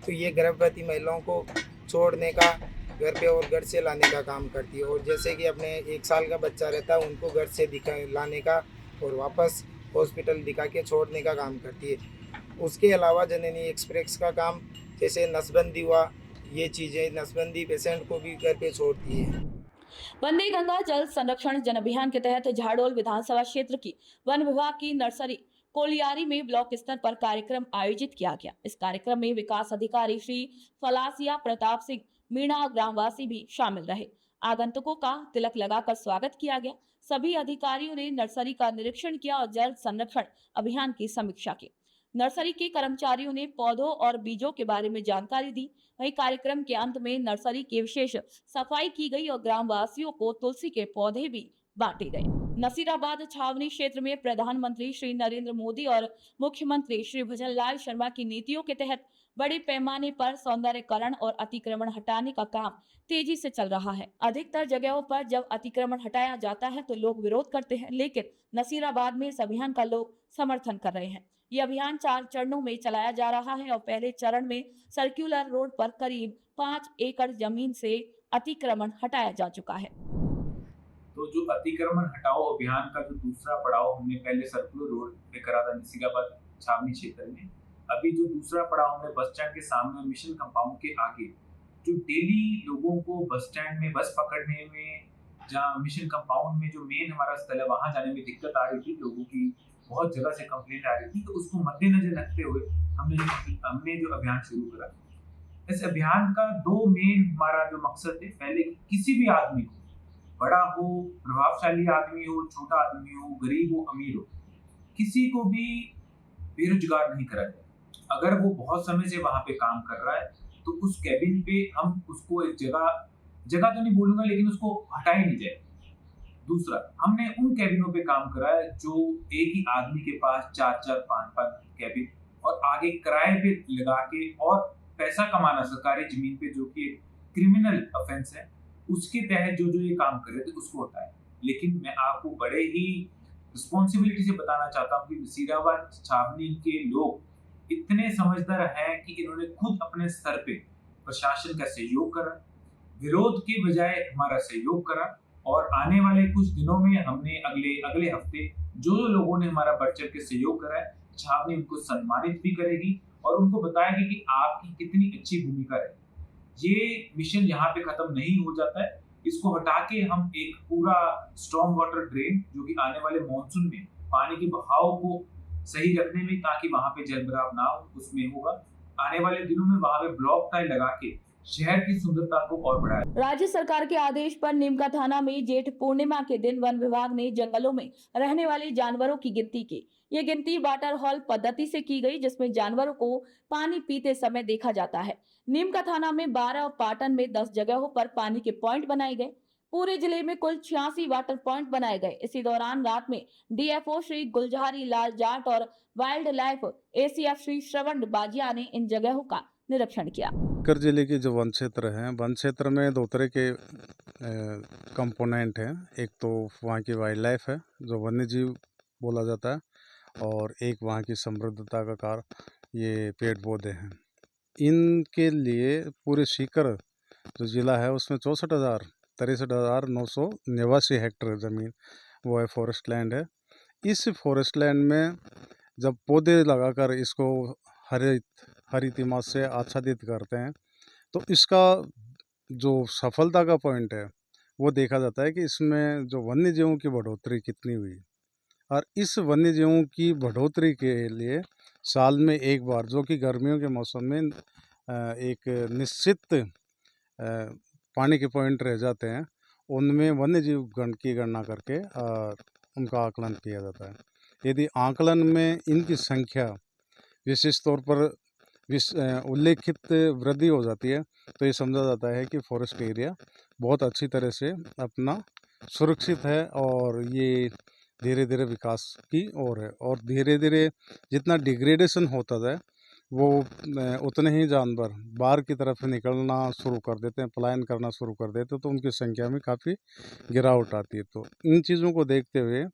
तो ये गर्भवती महिलाओं को छोड़ने का घर पे और घर से लाने का काम करती है। और जैसे कि अपने 1 साल का बच्चा रहता है, उनको घर से लाने का और वापस हॉस्पिटल दिखा के छोड़ने का काम करती है। उसके अलावा जननी एक्सप्रेस का काम जैसे नसबंदी हुआ, ये चीज़ें नसबंदी पेशेंट को भी घर पे छोड़ती है। वंदे गंगा जल संरक्षण जन अभियान के तहत झाड़ोल विधानसभा क्षेत्र की वन विभाग की नर्सरी कोलियारी में ब्लॉक स्तर पर कार्यक्रम आयोजित किया गया। इस कार्यक्रम में विकास अधिकारी श्री फलासिया प्रताप सिंह मीणा ग्रामवासी भी शामिल रहे। आगंतुकों का तिलक लगाकर स्वागत किया गया। सभी अधिकारियों ने नर्सरी का निरीक्षण किया और जल संरक्षण अभियान की समीक्षा की। नर्सरी के कर्मचारियों ने पौधों और बीजों के बारे में जानकारी दी। वहीं कार्यक्रम के अंत में नर्सरी की विशेष सफाई की गई और ग्रामवासियों को तुलसी के पौधे भी बांटे गए। नसीराबाद छावनी क्षेत्र में प्रधानमंत्री श्री नरेंद्र मोदी और मुख्यमंत्री श्री भजनलाल शर्मा की नीतियों के तहत बड़े पैमाने पर सौंदर्यकरण और अतिक्रमण हटाने का काम तेजी से चल रहा है। अधिकतर जगहों पर जब अतिक्रमण हटाया जाता है तो लोग विरोध करते हैं, लेकिन नसीराबाद में इस अभियान का लोग समर्थन कर रहे हैं। ये अभियान 4 चरणों में चलाया जा रहा है और पहले चरण में सर्कुलर रोड पर करीब 5 एकड़ जमीन से अतिक्रमण हटाया जा चुका है। तो जो अतिक्रमण हटाओ अभियान का जो दूसरा पड़ाव हमने पहले सर्कुलर रोड पे करा था नसीराबाद छावनी क्षेत्र में, अभी जो दूसरा पड़ाव हमने बस स्टैंड के सामने मिशन कंपाउंड के आगे जो डेली लोगों को बस स्टैंड में बस पकड़ने में, जहाँ मिशन कंपाउंड में जो मेन हमारा स्थल है वहां जाने में दिक्कत आ रही थी, लोगों की बहुत जगह से कंप्लेंट आ रही थी, तो उसको मद्देनजर रखते हुए हमने जो अभियान शुरू करा। इस अभियान का 2 मेन हमारा जो मकसद है, पहले किसी भी आदमी को, बड़ा हो, प्रभावशाली आदमी हो, छोटा आदमी हो, गरीब हो, अमीर हो, किसी को भी बेरोजगार नहीं करा जाए। अगर वो बहुत समय से वहां पे काम कर रहा है तो उस कैबिन पे हम उसको एक जगह तो नहीं बोलूंगा, लेकिन उसको हटाई नहीं जाए। दूसरा, हमने उन कैबिनों पे काम करा है जो एक ही आदमी के पास 4-4, 5-5 कैबिन और आगे किराए पे लगा के और पैसा कमाना सरकारी जमीन पे, जो कि एक क्रिमिनल ऑफेंस है, उसके तहत जो ये काम कर रहे थे उसको हटाए। लेकिन मैं आपको बड़े ही रिस्पॉन्सिबिलिटी से बताना चाहता हूँ कि नसीराबाद छावनी के लोग इतने समझदार हैं कि इन्होंने खुद अपने स्तर पे प्रशासन का सहयोग करा, विरोध के बजाय हमारा सहयोग करा, और आने वाले कुछ दिनों में हमने अगले हफ्ते जो लोगों ने हमारा बढ़ चढ़ के सहयोग करा है, छावनी उनको सम्मानित भी करेगी और उनको बताएगी कि आपकी कितनी अच्छी भूमिका है। ये मिशन यहाँ पे खत्म नहीं हो जाता है, इसको हटा के हम एक पूरा स्टॉर्म वाटर ड्रेन, जो कि आने वाले मॉनसून में पानी के बहाव को सही रखने में, ताकि वहां पे जलभराव ना हो, उसमें होगा। आने वाले दिनों में वहां पे ब्लॉक टाइल लगा के शहर की सुंदरता को और बढ़ाया। राज्य सरकार के आदेश पर नीमका थाना में जेठ पूर्णिमा के दिन वन विभाग ने जंगलों में रहने वाले जानवरों की गिनती की। ये गिनती वाटर हॉल पद्धति से की गई, जिसमें जानवरों को पानी पीते समय देखा जाता है। नीमका थाना में 12 और पाटन में 10 जगहों पर पानी के पॉइंट बनाए गए। पूरे जिले में कुल 86 वाटर पॉइंट बनाए गए। इसी दौरान रात में डीएफओ श्री गुलजहारी लाल जाट और वाइल्ड लाइफ एसीएफ श्री श्रवण बाजिया ने इन जगहों का निरीक्षण किया। कर जिले के जो वन क्षेत्र हैं, वन क्षेत्र में 2 तरह के कंपोनेंट हैं। एक तो वहाँ की वाइल्ड लाइफ है, जो वन्य जीव बोला जाता है, और एक वहाँ की समृद्धता का कारण ये पेड़ पौधे हैं। इनके लिए पूरे सीकर जो ज़िला है उसमें 63,989 हेक्टेयर ज़मीन वो है, फॉरेस्ट लैंड है। इस फॉरेस्ट लैंड में जब पौधे लगाकर इसको हरी तिमास से आच्छादित करते हैं, तो इसका जो सफलता का पॉइंट है वो देखा जाता है कि इसमें जो वन्य जीवों की बढ़ोतरी कितनी हुई। और इस वन्य जीवों की बढ़ोतरी के लिए साल में एक बार, जो कि गर्मियों के मौसम में एक निश्चित पानी के पॉइंट रह जाते हैं, उनमें वन्य जीव गण की गणना करके उनका आकलन किया जाता है। यदि आकलन में इनकी संख्या विशेष तौर पर उल्लेखित वृद्धि हो जाती है, तो ये समझा जाता है कि फॉरेस्ट एरिया बहुत अच्छी तरह से अपना सुरक्षित है और ये धीरे धीरे विकास की ओर है। और धीरे धीरे जितना डिग्रेडेशन होता जाए, वो उतने ही जानवर बाहर की तरफ निकलना शुरू कर देते हैं, पलायन करना शुरू कर देते हैं, तो उनकी संख्या में काफ़ी गिरावट आती है। तो इन चीज़ों को देखते हुए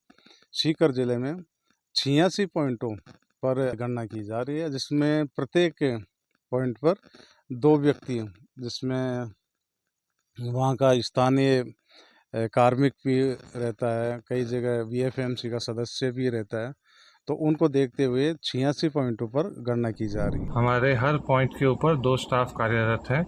सीकर ज़िले में 86 पॉइंटों पर गणना की जा रही है, जिसमें प्रत्येक पॉइंट पर 2 व्यक्ति, जिसमें वहाँ का स्थानीय कार्मिक भी रहता है, कई जगह VFMC का सदस्य भी रहता है। तो उनको देखते हुए 86 पॉइंटों पर गणना की जा रही है। हमारे हर पॉइंट के ऊपर 2 स्टाफ कार्यरत हैं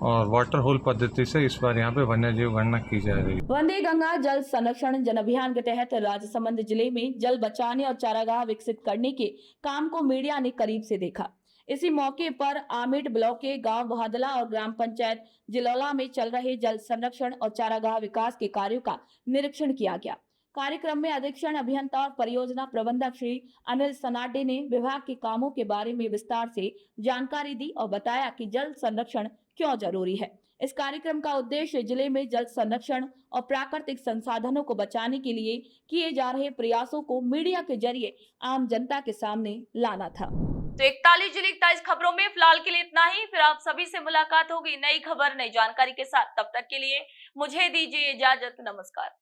और वाटर होल पद्धति से इस बार यहाँ पे वन्यजीव गणना की जा रही है। वंदे गंगा जल संरक्षण जन अभियान के तहत राजसमंद जिले में जल बचाने और चारागाह विकसित करने के काम को मीडिया ने करीब से देखा। इसी मौके पर आमेट ब्लॉक के गांव बहादला और ग्राम पंचायत जिलौला में चल रहे जल संरक्षण और चारागाह विकास के कार्यों का निरीक्षण किया गया। कार्यक्रम में अधीक्षण अभियंता और परियोजना प्रबंधक श्री अनिल सनाडे ने विभाग के कामों के बारे में विस्तार से जानकारी दी और बताया कि जल संरक्षण क्यों जरूरी है। इस कार्यक्रम का उद्देश्य जिले में जल संरक्षण और प्राकृतिक संसाधनों को बचाने के लिए किए जा रहे प्रयासों को मीडिया के जरिए आम जनता के सामने लाना था। तो 41 जिले 41 खबरों में फिलहाल के लिए इतना ही। फिर आप सभी से मुलाकात होगी नई खबर नई जानकारी के साथ। तब तक के लिए मुझे दीजिए इजाजत। नमस्कार।